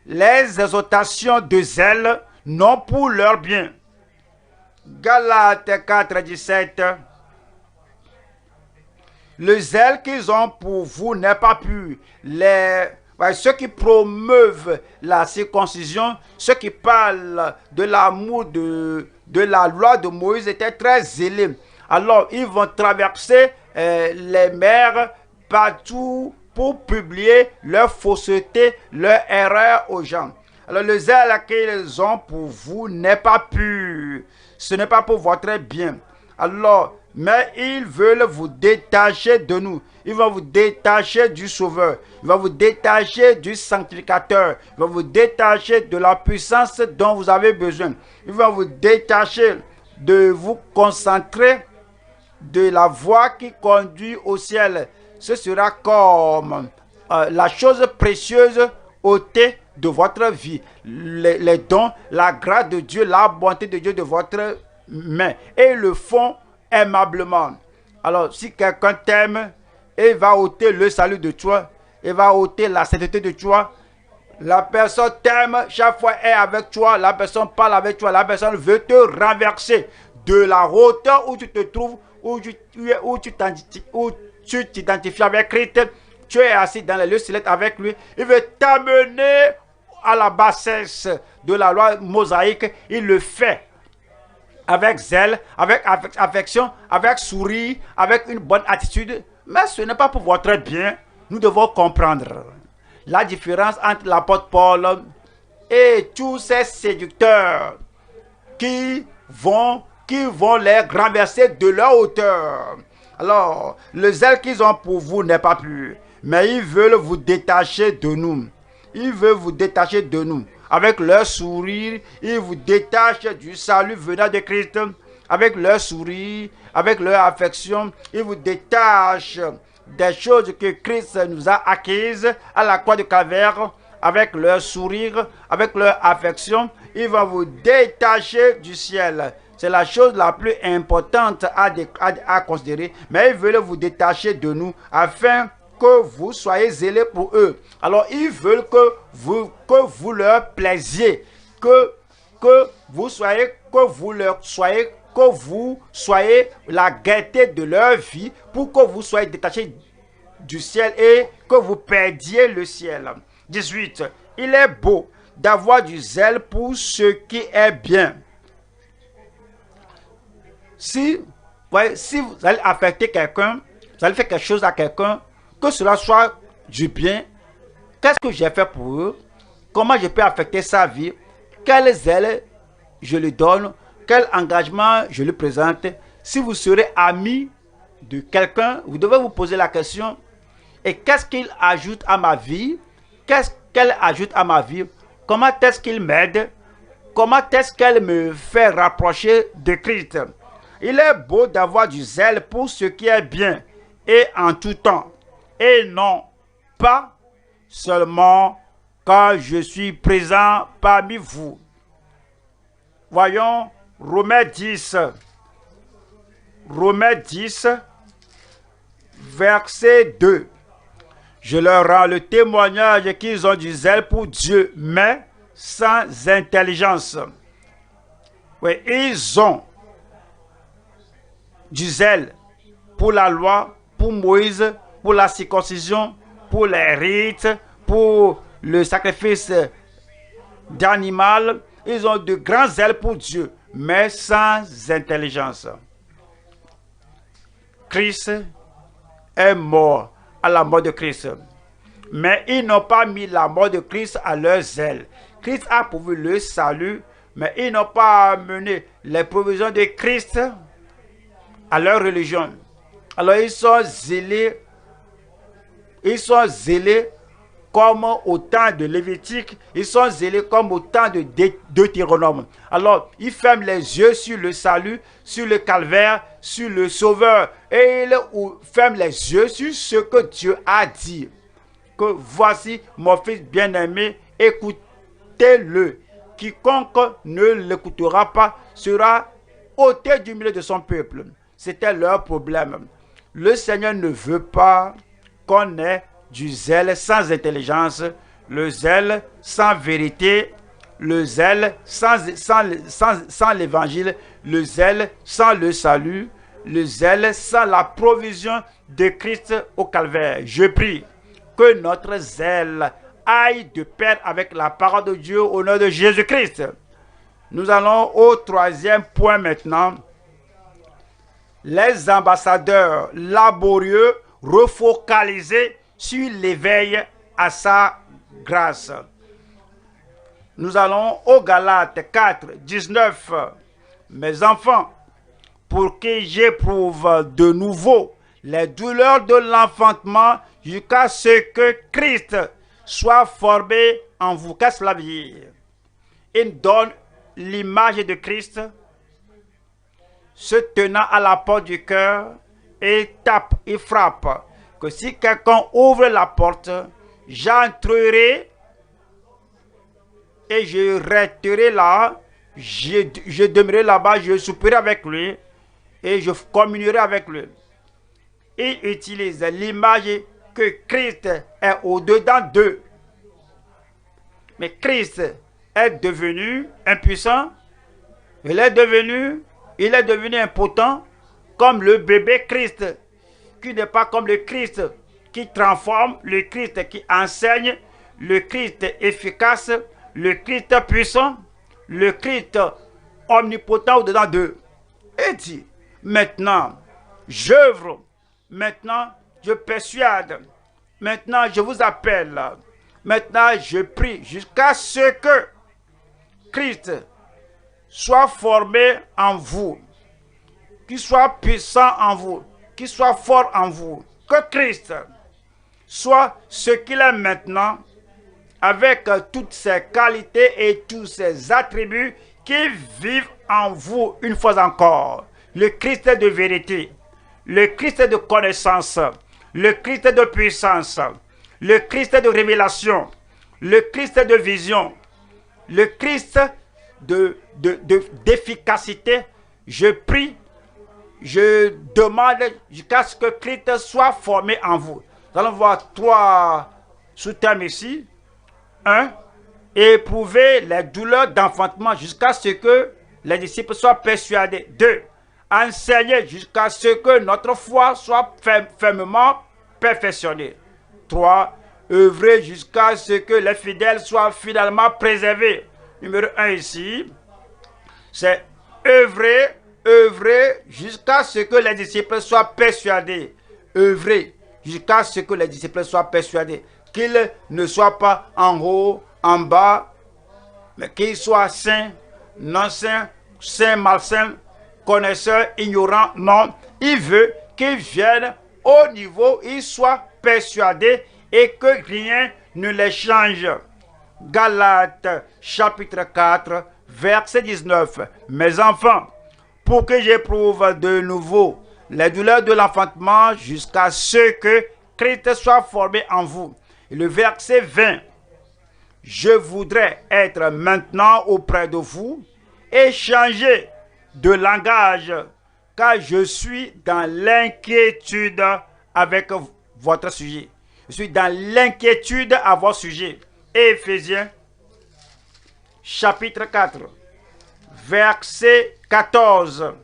Les exhortations de zèle non pour leur bien. Galates 4, 17. Le zèle qu'ils ont pour vous n'est pas pur. Ceux qui promeuvent la circoncision, ceux qui parlent de l'amour de la loi de Moïse étaient très zélés. Alors, ils vont traverser les mers partout pour publier leur fausseté, leur erreur aux gens. Alors, le zèle qu'ils ont pour vous n'est pas pur. Ce n'est pas pour votre bien. Alors, mais ils veulent vous détacher de nous. Ils vont vous détacher du Sauveur. Ils vont vous détacher du Sanctificateur. Ils vont vous détacher de la puissance dont vous avez besoin. Ils vont vous détacher de vous concentrer de la voie qui conduit au ciel. Ce sera comme la chose précieuse ôtée de votre vie. Les dons, la grâce de Dieu, la bonté de Dieu de votre main. Et le font aimablement. Alors, si quelqu'un t'aime, il va ôter le salut de toi, il va ôter la sainteté de toi. La personne t'aime, chaque fois elle est avec toi, la personne parle avec toi, la personne veut te renverser de la hauteur où tu te trouves, où tu t'identifies avec Christ. Tu es assis dans les lieux célestes avec lui. Il veut t'amener à la bassesse de la loi mosaïque. Il le fait avec zèle, avec affection, avec sourire, avec une bonne attitude. Mais ce n'est pas pour votre bien. Nous devons comprendre la différence entre l'apôtre Paul et tous ces séducteurs qui vont les renverser de leur hauteur. Alors, le zèle qu'ils ont pour vous n'est pas pur, mais ils veulent vous détacher de nous. Ils veulent vous détacher de nous. Avec leur sourire, ils vous détachent du salut venant de Christ. Avec leur sourire, avec leur affection, ils vous détachent des choses que Christ nous a acquises à la croix de Calvaire. Avec leur sourire, avec leur affection, ils vont vous détacher du ciel. C'est la chose la plus importante à considérer. Mais ils veulent vous détacher de nous afin que vous soyez zélés pour eux. Alors, ils veulent que vous leur plaisiez, que vous soyez la gaieté de leur vie, pour que vous soyez détachés du ciel et que vous perdiez le ciel. 18. Il est beau d'avoir du zèle pour ce qui est bien. Si vous allez affecter quelqu'un, vous allez faire quelque chose à quelqu'un, que cela soit du bien, qu'est-ce que j'ai fait pour eux? Comment je peux affecter sa vie? Quelles ailes je lui donne? Quel engagement je lui présente? Si vous serez ami de quelqu'un, vous devez vous poser la question, et qu'est-ce qu'il ajoute à ma vie? Qu'est-ce qu'elle ajoute à ma vie? Comment est-ce qu'il m'aide? Comment est-ce qu'elle me fait rapprocher de Christ? Il est beau d'avoir du zèle pour ce qui est bien et en tout temps, et non pas seulement quand je suis présent parmi vous. Voyons Romains 10, verset 2. Je leur rends le témoignage qu'ils ont du zèle pour Dieu, mais sans intelligence. Oui, ils ont du zèle pour la loi, pour Moïse, pour la circoncision, pour les rites, pour le sacrifice d'animal. Ils ont de grands zèles pour Dieu, mais sans intelligence. Christ est mort à la mort de Christ. Mais ils n'ont pas mis la mort de Christ à leur zèle. Christ a pourvu le salut, mais ils n'ont pas amené les provisions de Christ à leur religion. Alors ils sont zélés comme au temps de Lévitique, ils sont zélés comme au temps de Deutéronome. Alors ils ferment les yeux sur le salut, sur le calvaire, sur le sauveur, et ils ferment les yeux sur ce que Dieu a dit. Que voici mon fils bien-aimé, écoutez-le. Quiconque ne l'écoutera pas sera ôté du milieu de son peuple. C'était leur problème. Le Seigneur ne veut pas qu'on ait du zèle sans intelligence, le zèle sans vérité, le zèle sans l'évangile, le zèle sans le salut, le zèle sans la provision de Christ au calvaire. Je prie que notre zèle aille de pair avec la parole de Dieu au nom de Jésus-Christ. Nous allons au troisième point maintenant. Les ambassadeurs laborieux refocalisés sur l'éveil à sa grâce. Nous allons au Galates 4, 19. Mes enfants, pour que j'éprouve de nouveau les douleurs de l'enfantement jusqu'à ce que Christ soit formé en vous. Qu'est-ce que cela veut dire? Il donne l'image de Christ se tenant à la porte du cœur et tape, il frappe. Que si quelqu'un ouvre la porte, j'entrerai et je resterai là, je demeurerai là-bas, je souperai avec lui et je communierai avec lui. Il utilise l'image que Christ est au-dedans d'eux. Mais Christ est devenu impuissant, il est devenu impotent comme le bébé Christ, qui n'est pas comme le Christ qui transforme, le Christ qui enseigne, le Christ efficace, le Christ puissant, le Christ omnipotent au-dedans d'eux. Et dit, maintenant, j'œuvre, maintenant, je persuade, maintenant, je vous appelle, maintenant, je prie jusqu'à ce que Christ soit formé en vous, qu'il soit puissant en vous, qu'il soit fort en vous, que Christ soit ce qu'il est maintenant, avec toutes ses qualités et tous ses attributs qui vivent en vous une fois encore. Le Christ de vérité, le Christ de connaissance, le Christ de puissance, le Christ de révélation, le Christ de vision, le Christ d'efficacité. Je prie, je demande jusqu'à ce que Christ soit formé en vous. Nous allons voir 3 sous-thèmes ici. 1. Éprouver les douleurs d'enfantement jusqu'à ce que les disciples soient persuadés. 2. Enseigner jusqu'à ce que notre foi soit fermement perfectionnée. 3. Œuvrer jusqu'à ce que les fidèles soient finalement préservés. Numéro 1 ici, c'est œuvrer jusqu'à ce que les disciples soient persuadés. Œuvrer jusqu'à ce que les disciples soient persuadés. qu'il ne soit pas en haut, en bas, mais qu'il soit saint, non saint, saint, malsain, connaisseur, ignorant. Non, il veut qu'il vienne au niveau, il soit persuadé et que rien ne les change. Galates chapitre 4, verset 19. Mes enfants, pour que j'éprouve de nouveau les douleurs de l'enfantement jusqu'à ce que Christ soit formé en vous. Et le verset 20. Je voudrais être maintenant auprès de vous et changer de langage, car je suis dans l'inquiétude avec votre sujet. Je suis dans l'inquiétude à votre sujet. Éphésiens chapitre 4, verset 14.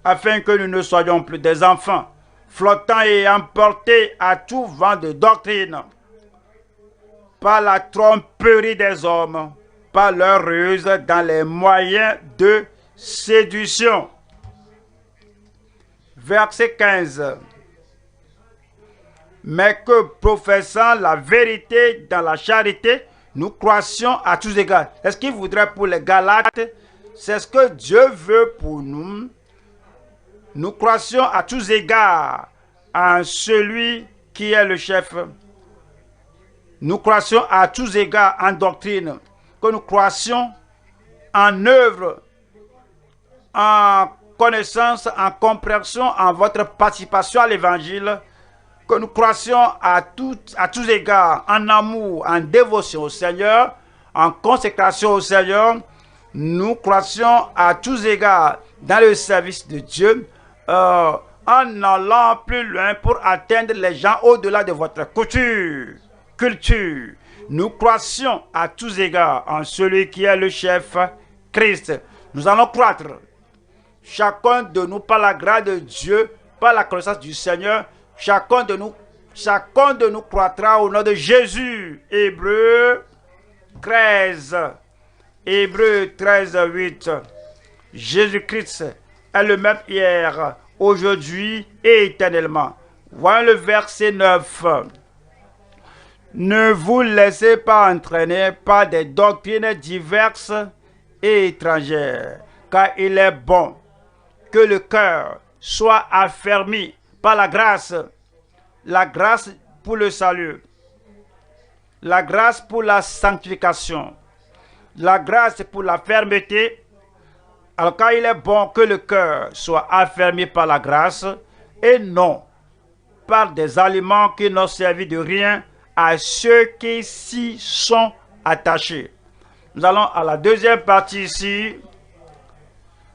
Afin que nous ne soyons plus des enfants, flottant et emportés à tout vent de doctrine, par la tromperie des hommes, par leur ruse dans les moyens de séduction. Verset 15. Mais que, professant la vérité dans la charité, nous croissions à tous égards. Est-ce qu'il voudrait pour les Galates? C'est ce que Dieu veut pour nous. Nous croissions à tous égards en celui qui est le chef. Nous croissions à tous égards en doctrine. Que nous croissions en œuvre, en connaissance, en compréhension, en votre participation à l'évangile. Que nous croissions à tous égards en amour, en dévotion au Seigneur, en consécration au Seigneur. Nous croissions à tous égards dans le service de Dieu, en allant plus loin pour atteindre les gens au-delà de votre culture. Nous croissions à tous égards en celui qui est le chef, Christ. Nous allons croître, chacun de nous, par la grâce de Dieu, par la connaissance du Seigneur. Chacun de nous croîtra au nom de Jésus. Hébreux 13, 8. Jésus-Christ est le même hier, aujourd'hui et éternellement. Voyons le verset 9. Ne vous laissez pas entraîner par des doctrines diverses et étrangères, car il est bon que le cœur soit affermi par la grâce pour le salut, la grâce pour la sanctification, la grâce pour la fermeté. Alors car il est bon que le cœur soit affermi par la grâce et non par des aliments qui n'ont servi de rien à ceux qui s'y sont attachés. Nous allons à la deuxième partie ici.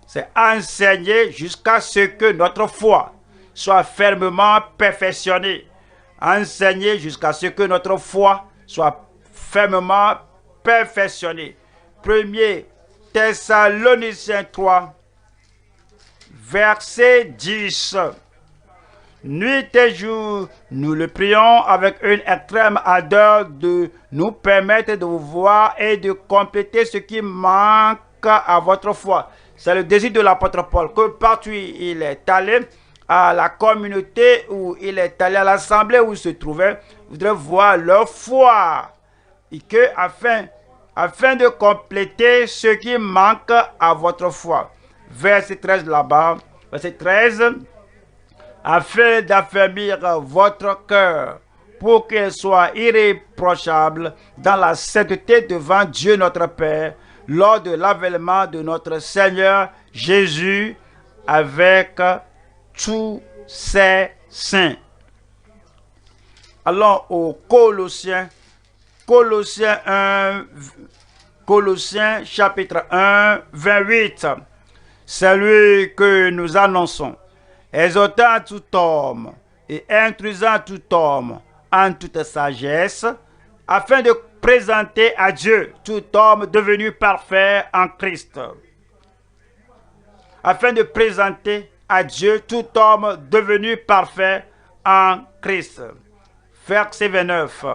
C'est enseigner jusqu'à ce que notre foi soit fermement perfectionnée. Enseigner jusqu'à ce que notre foi soit fermement perfectionnée. 1er Thessaloniciens 3, verset 10. Nuit et jour, nous le prions avec une extrême ardeur de nous permettre de vous voir et de compléter ce qui manque à votre foi. C'est le désir de l'apôtre Paul que partout il est allé, à la communauté où il est allé, à l'assemblée où il se trouvait, voudrait voir leur foi. Et que afin de compléter ce qui manque à votre foi. Verset 13 là-bas. Verset 13. Afin d'affermir votre cœur pour qu'il soit irréprochable dans la sainteté devant Dieu notre Père lors de l'avènement de notre Seigneur Jésus avec tous ses saints. Allons aux Colossiens. Colossiens chapitre 1, 28. C'est lui que nous annonçons, exhortant tout homme et instruisant tout homme en toute sagesse, afin de présenter à Dieu tout homme devenu parfait en Christ. Afin de présenter à Dieu tout homme devenu parfait en Christ. Verset 29.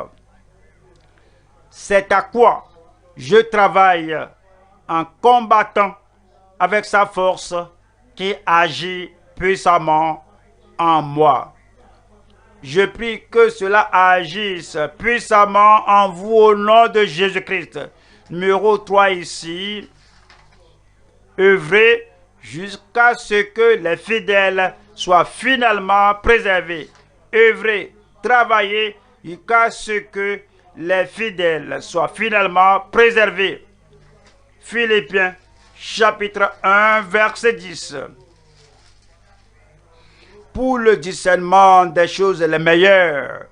C'est à quoi je travaille en combattant avec sa force qui agit puissamment en moi. Je prie que cela agisse puissamment en vous au nom de Jésus-Christ. Numéro 3 ici. Œuvrez jusqu'à ce que les fidèles soient finalement préservés. Œuvrez, travaillez jusqu'à ce que les fidèles soient finalement préservés. Philippiens chapitre 1 verset 10. Pour le discernement des choses les meilleures,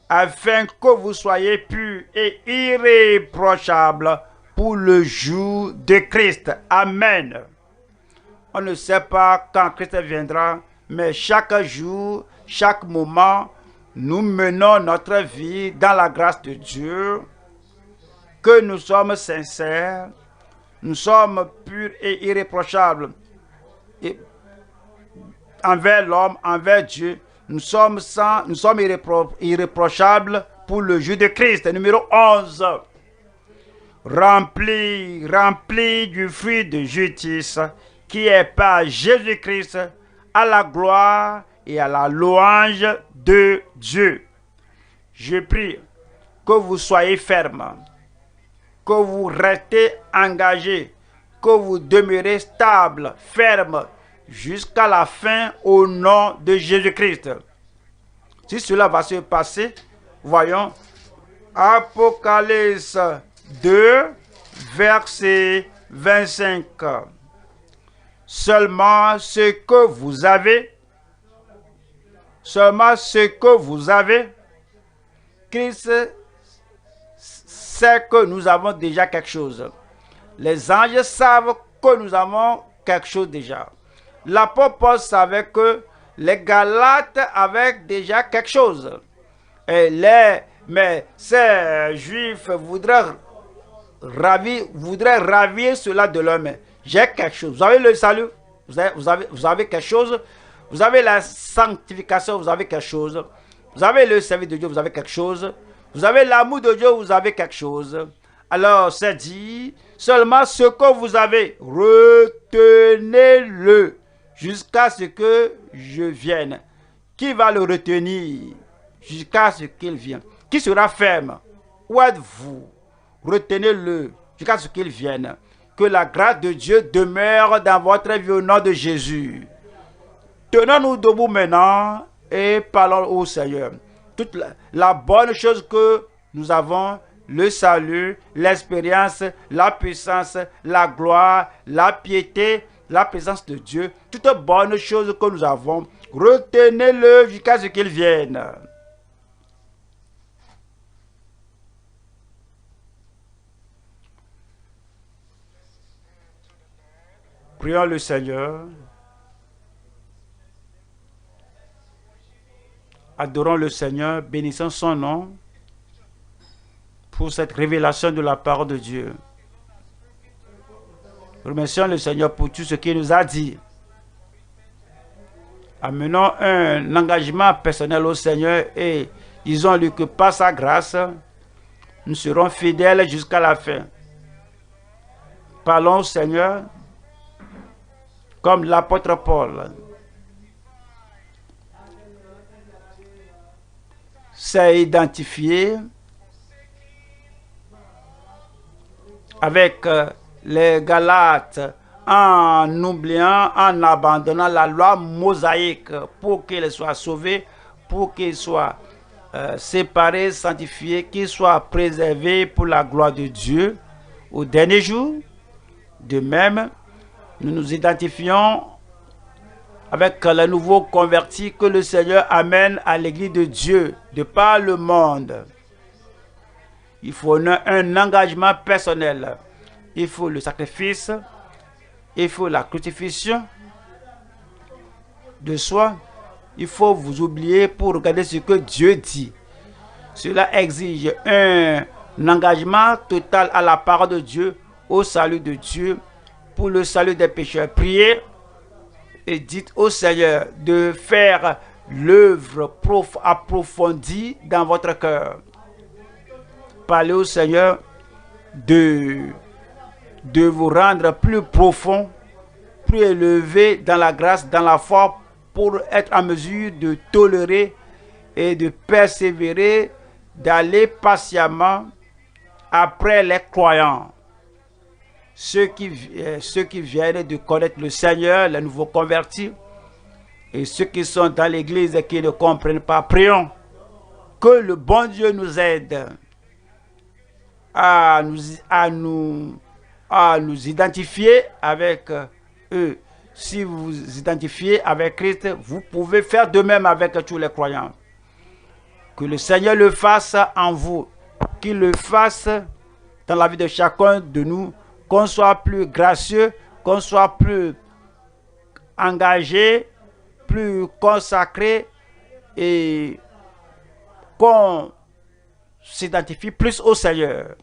afin que vous soyez purs et irréprochables pour le jour de Christ. Amen. On ne sait pas quand Christ viendra, mais chaque jour, chaque moment, nous menons notre vie dans la grâce de Dieu, que nous sommes sincères, nous sommes purs et irréprochables. Et envers l'homme, envers Dieu, nous sommes irréprochables pour le jour de Christ. Numéro 11. Remplis du fruit de justice qui est par Jésus-Christ à la gloire et à la louange de Dieu. Je prie que vous soyez fermes, que vous restez engagés, que vous demeurez stables, fermes, jusqu'à la fin au nom de Jésus-Christ. Si cela va se passer, voyons Apocalypse 2, verset 25. Seulement ce que vous avez, Christ sait que nous avons déjà quelque chose. Les anges savent que nous avons quelque chose déjà. L'apôtre Paul savait que les Galates avaient déjà quelque chose. Mais ces Juifs voudraient ravir cela de leur main. J'ai quelque chose. Vous avez le salut, vous avez quelque chose. Vous avez la sanctification, vous avez quelque chose. Vous avez le service de Dieu, vous avez quelque chose. Vous avez l'amour de Dieu, vous avez quelque chose. Alors, c'est dit, seulement ce que vous avez, retenez-le jusqu'à ce que je vienne. Qui va le retenir jusqu'à ce qu'il vienne? Qui sera ferme? Où êtes-vous? Retenez-le jusqu'à ce qu'il vienne. Que la grâce de Dieu demeure dans votre vie au nom de Jésus. Tenons-nous debout maintenant et parlons au Seigneur. Toute la bonne chose que nous avons, le salut, l'expérience, la puissance, la gloire, la piété, la présence de Dieu, toute bonne chose que nous avons, retenez-le jusqu'à ce qu'il vienne. Prions le Seigneur. Adorons le Seigneur, bénissons son nom pour cette révélation de la parole de Dieu. Remercions le Seigneur pour tout ce qu'il nous a dit. Amenons un engagement personnel au Seigneur et disons-lui que par sa grâce, nous serons fidèles jusqu'à la fin. Parlons au Seigneur comme l'apôtre Paul s'est identifié avec les Galates en oubliant, en abandonnant la loi mosaïque pour qu'ils soient sauvés, pour qu'ils soient séparés, sanctifiés, qu'ils soient préservés pour la gloire de Dieu au dernier jour. De même, nous nous identifions avec les nouveaux convertis que le Seigneur amène à l'église de Dieu de par le monde. Il faut un engagement personnel. Il faut le sacrifice. Il faut la crucifixion de soi. Il faut vous oublier pour regarder ce que Dieu dit. Cela exige un engagement total à la parole de Dieu, au salut de Dieu, pour le salut des pécheurs. Priez et dites au Seigneur de faire l'œuvre approfondie dans votre cœur. Parlez au Seigneur de vous rendre plus profond, plus élevé dans la grâce, dans la foi, pour être en mesure de tolérer et de persévérer, d'aller patiemment après les croyants. Ceux qui viennent de connaître le Seigneur, les nouveaux convertis, et ceux qui sont dans l'église et qui ne comprennent pas, prions que le bon Dieu nous aide à nous identifier avec eux. Si vous vous identifiez avec Christ, vous pouvez faire de même avec tous les croyants. Que le Seigneur le fasse en vous, qu'il le fasse dans la vie de chacun de nous, qu'on soit plus gracieux, qu'on soit plus engagé, plus consacré et qu'on s'identifie plus au Seigneur.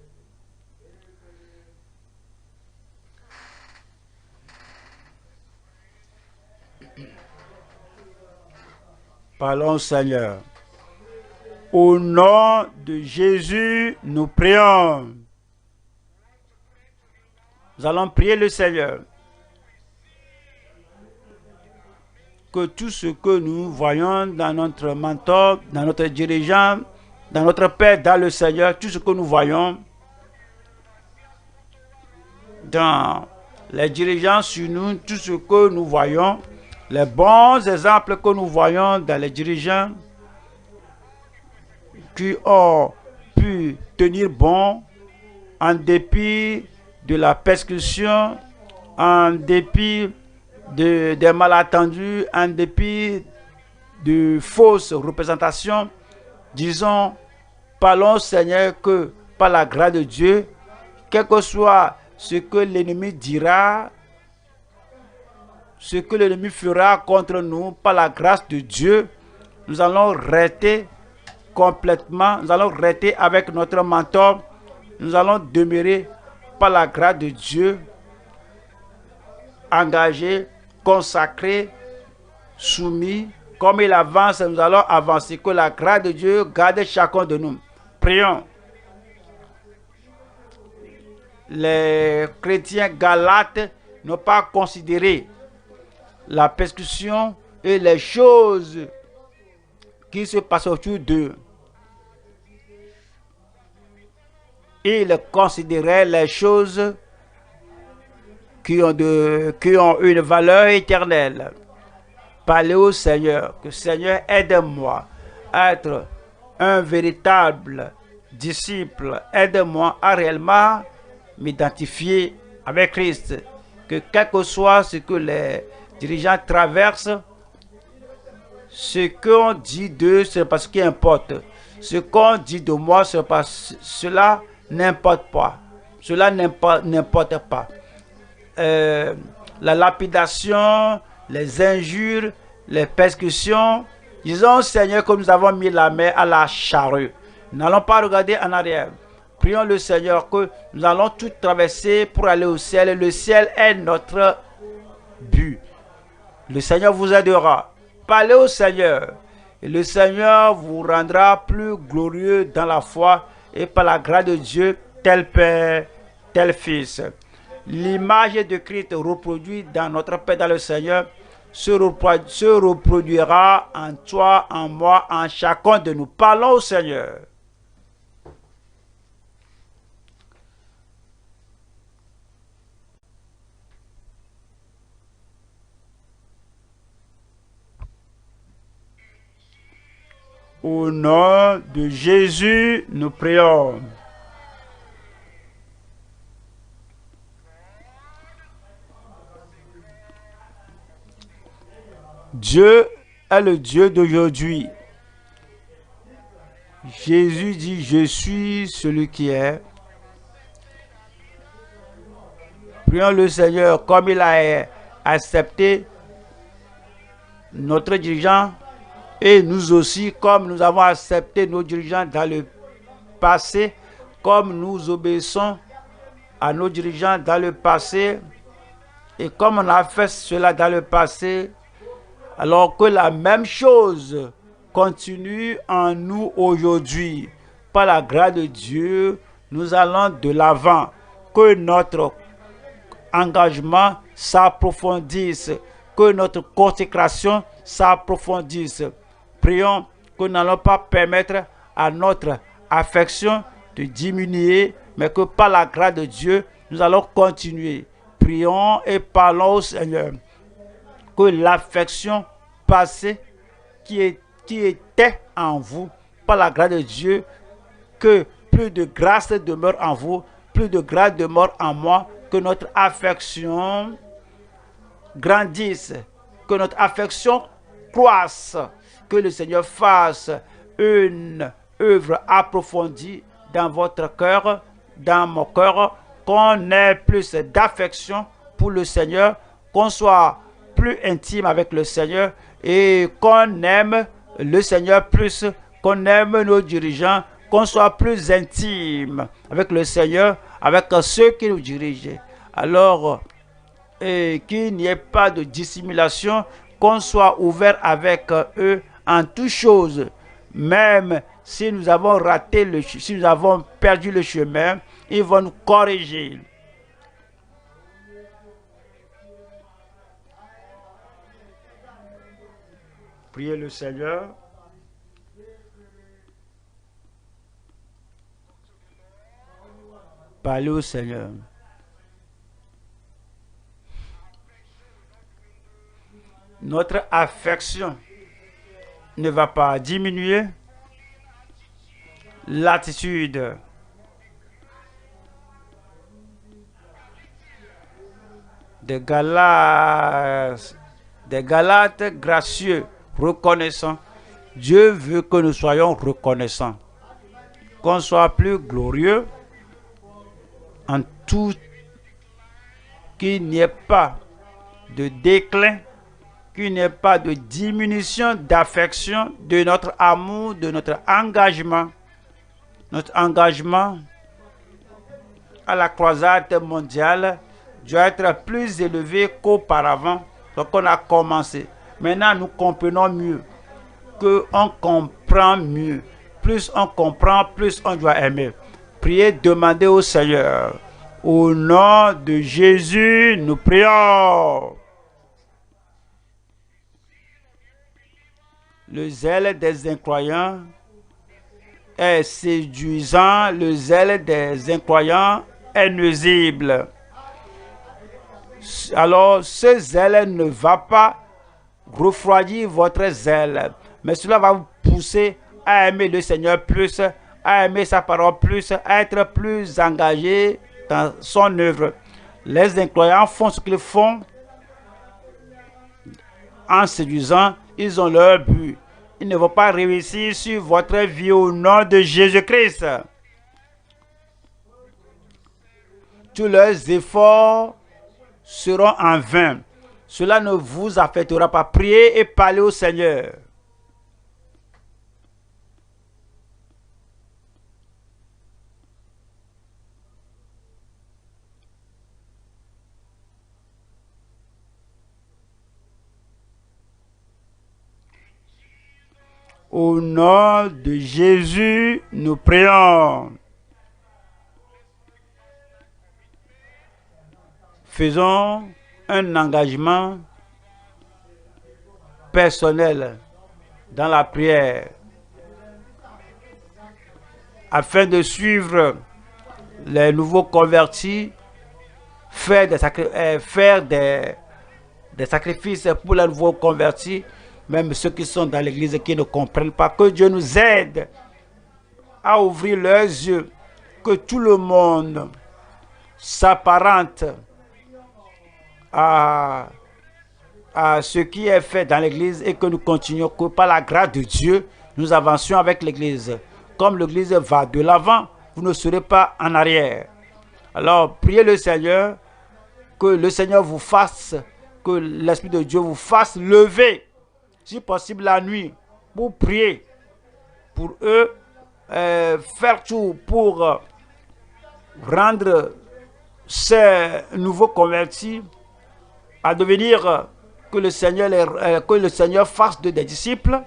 Parlons au Seigneur. Au nom de Jésus, nous prions. Nous allons prier le Seigneur. Que tout ce que nous voyons dans notre mentor, dans notre dirigeant, dans notre Père, dans le Seigneur, tout ce que nous voyons dans les dirigeants sur nous, tout ce que nous voyons, les bons exemples que nous voyons dans les dirigeants qui ont pu tenir bon en dépit de la persécution, en dépit des malentendus, en dépit de fausses représentations. Disons, parlons Seigneur que par la grâce de Dieu, quel que soit ce que l'ennemi dira, ce que l'ennemi fera contre nous, par la grâce de Dieu, nous allons rester complètement, nous allons rester avec notre mentor, nous allons demeurer par la grâce de Dieu, engagés, consacrés, soumis. Comme il avance, nous allons avancer. Que la grâce de Dieu garde chacun de nous. Prions. Les chrétiens galates n'ont pas considéré la persécution et les choses qui se passent autour d'eux. Ils considéraient les choses qui ont une valeur éternelle. Parlez au Seigneur, que Seigneur aide-moi à être un véritable disciple, aide-moi à réellement m'identifier avec Christ, que quel que soit ce que les dirigeants traversent, ce qu'on dit d'eux, c'est parce qu'il importe. Ce qu'on dit de moi, c'est parce que cela n'importe pas. Cela n'importe pas. La lapidation, les injures, les persécutions. Disons, Seigneur, que nous avons mis la main à la charrue. N'allons pas regarder en arrière. Prions le Seigneur que nous allons tout traverser pour aller au ciel. Le ciel est notre but. Le Seigneur vous aidera. Parlez au Seigneur. Et le Seigneur vous rendra plus glorieux dans la foi et par la grâce de Dieu, tel Père, tel Fils. L'image de Christ reproduite dans notre Père, dans le Seigneur, se reproduira en toi, en moi, en chacun de nous. Parlons au Seigneur. Au nom de Jésus, nous prions. Dieu est le Dieu d'aujourd'hui. Jésus dit, je suis celui qui est. Prions le Seigneur comme il a accepté notre dirigeant et nous aussi comme nous avons accepté nos dirigeants dans le passé, comme nous obéissons à nos dirigeants dans le passé et comme on a fait cela dans le passé, alors que la même chose continue en nous aujourd'hui. Par la grâce de Dieu, nous allons de l'avant. Que notre engagement s'approfondisse, que notre consécration s'approfondisse. Prions que nous n'allons pas permettre à notre affection de diminuer, mais que par la grâce de Dieu, nous allons continuer. Prions et parlons au Seigneur que l'affection passée qui était en vous, par la grâce de Dieu, que plus de grâce demeure en vous, plus de grâce demeure en moi, que notre affection grandisse, que notre affection croisse, que le Seigneur fasse une œuvre approfondie dans votre cœur, dans mon cœur, qu'on ait plus d'affection pour le Seigneur, qu'on soit plus intime avec le Seigneur et qu'on aime le Seigneur plus, qu'on aime nos dirigeants, qu'on soit plus intime avec le Seigneur, avec ceux qui nous dirigent. Alors, qu'il n'y ait pas de dissimulation, qu'on soit ouvert avec eux en toutes choses. Même si nous avons raté si nous avons perdu le chemin, ils vont nous corriger. Priez le Seigneur. Parlez au Seigneur. Notre affection ne va pas diminuer. L'attitude des Galates gracieux, reconnaissants. Dieu veut que nous soyons reconnaissants, qu'on soit plus glorieux en tout, qu'il n'y ait pas de déclin, qu'il n'y ait pas de diminution d'affection, de notre amour, de notre engagement. Notre engagement à la croisade mondiale doit être plus élevé qu'auparavant. Donc on a commencé. Maintenant nous comprenons mieux, qu'on comprend mieux. Plus on comprend, plus on doit aimer. Priez, demandez au Seigneur. Au nom de Jésus, nous prions. Le zèle des incroyants est séduisant, le zèle des incroyants est nuisible. Alors, ce zèle ne va pas refroidir votre zèle, mais cela va vous pousser à aimer le Seigneur plus, à aimer sa parole plus, à être plus engagé dans son œuvre. Les incroyants font ce qu'ils font en séduisant, ils ont leur but. Ils ne vont pas réussir sur votre vie au nom de Jésus-Christ. Tous leurs efforts seront en vain. Cela ne vous affectera pas. Priez et parlez au Seigneur. Au nom de Jésus, nous prions. Faisons un engagement personnel dans la prière afin de suivre les nouveaux convertis, faire des sacrifices pour les nouveaux convertis, même ceux qui sont dans l'église qui ne comprennent pas. Que Dieu nous aide à ouvrir leurs yeux, que tout le monde s'apparente à ce qui est fait dans l'église et que nous continuons, que par la grâce de Dieu, nous avancions avec l'église. Comme l'église va de l'avant, vous ne serez pas en arrière. Alors, priez le Seigneur, que le Seigneur vous fasse, que l'Esprit de Dieu vous fasse lever, si possible la nuit, pour prier pour eux, faire tout pour rendre ces nouveaux convertis à devenir, que le Seigneur fasse d'eux des disciples,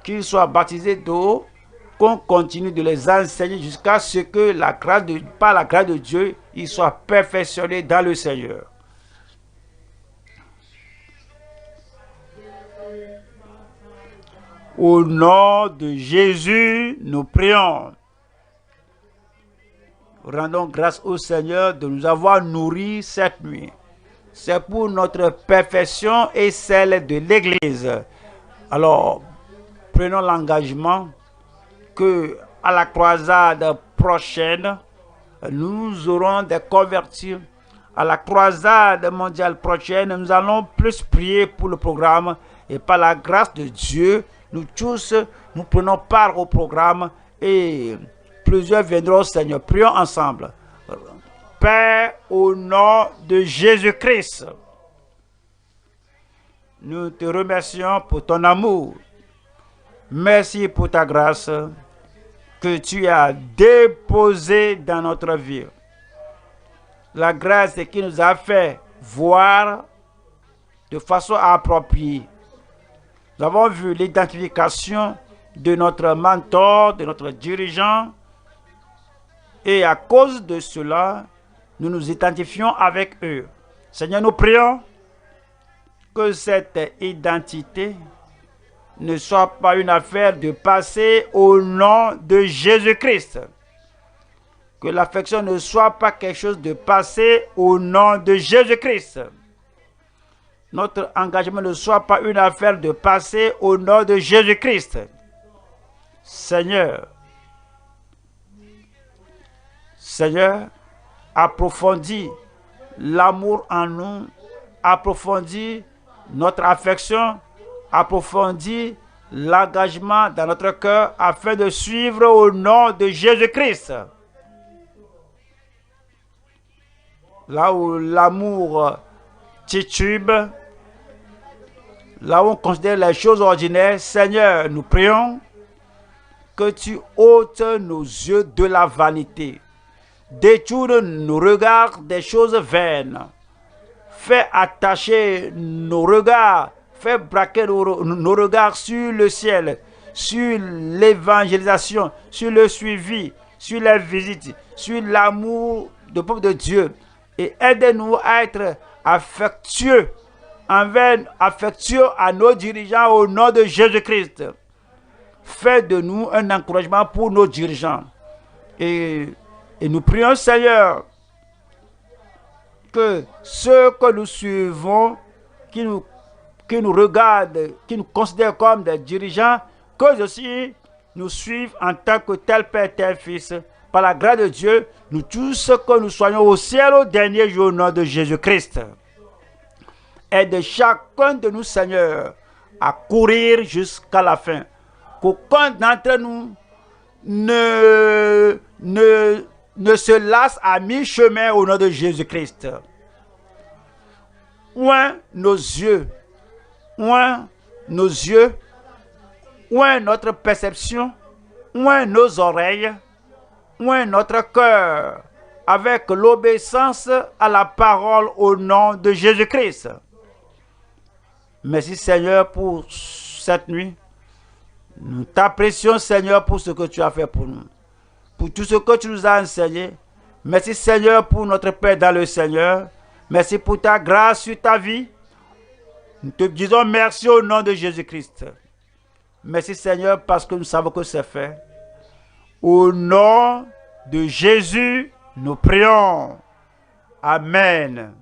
qu'ils soient baptisés d'eau, qu'on continue de les enseigner jusqu'à ce que par la grâce de Dieu, ils soient perfectionnés dans le Seigneur. Au nom de Jésus, nous prions. Rendons grâce au Seigneur de nous avoir nourris cette nuit. C'est pour notre perfection et celle de l'Église. Alors, prenons l'engagement que à la croisade prochaine, nous aurons des convertis. À la croisade mondiale prochaine, nous allons plus prier pour le programme et par la grâce de Dieu, nous tous, nous prenons part au programme et plusieurs viendront au Seigneur. Prions ensemble. Père, au nom de Jésus-Christ, nous te remercions pour ton amour. Merci pour ta grâce que tu as déposée dans notre vie. La grâce qui nous a fait voir de façon appropriée. Nous avons vu l'identification de notre mentor, de notre dirigeant. Et à cause de cela, nous nous identifions avec eux. Seigneur, nous prions que cette identité ne soit pas une affaire de passé au nom de Jésus-Christ. Que l'affection ne soit pas quelque chose de passé au nom de Jésus-Christ. Notre engagement ne soit pas une affaire de passé au nom de Jésus-Christ. Seigneur, approfondis l'amour en nous, approfondis notre affection, approfondis l'engagement dans notre cœur afin de suivre au nom de Jésus-Christ. Là où l'amour titube, là où on considère les choses ordinaires, Seigneur, nous prions que tu ôtes nos yeux de la vanité. Détourne nos regards des choses vaines. Fais attacher nos regards, fais braquer nos regards sur le ciel, sur l'évangélisation, sur le suivi, sur les visites, sur l'amour du peuple de Dieu. Et aide-nous à être affectueux à nos dirigeants au nom de Jésus-Christ. Fais de nous un encouragement pour nos dirigeants. Et nous prions, Seigneur, que ceux que nous suivons, qui nous regardent, qui nous considèrent comme des dirigeants, qu'eux aussi nous suivent en tant que tel Père, tel Fils. Par la grâce de Dieu, nous tous que nous soyons au ciel au dernier jour au nom de Jésus-Christ. Aide chacun de nous, Seigneur, à courir jusqu'à la fin. Qu'aucun d'entre nous ne se lasse à mi-chemin au nom de Jésus-Christ. Oint nos yeux, oint notre perception, oint nos oreilles, oint notre cœur avec l'obéissance à la parole au nom de Jésus-Christ. Merci Seigneur pour cette nuit. Nous t'apprécions Seigneur pour ce que tu as fait pour nous, pour tout ce que tu nous as enseigné. Merci Seigneur pour notre Père dans le Seigneur. Merci pour ta grâce sur ta vie. Nous te disons merci au nom de Jésus-Christ. Merci Seigneur parce que nous savons que c'est fait. Au nom de Jésus, nous prions. Amen.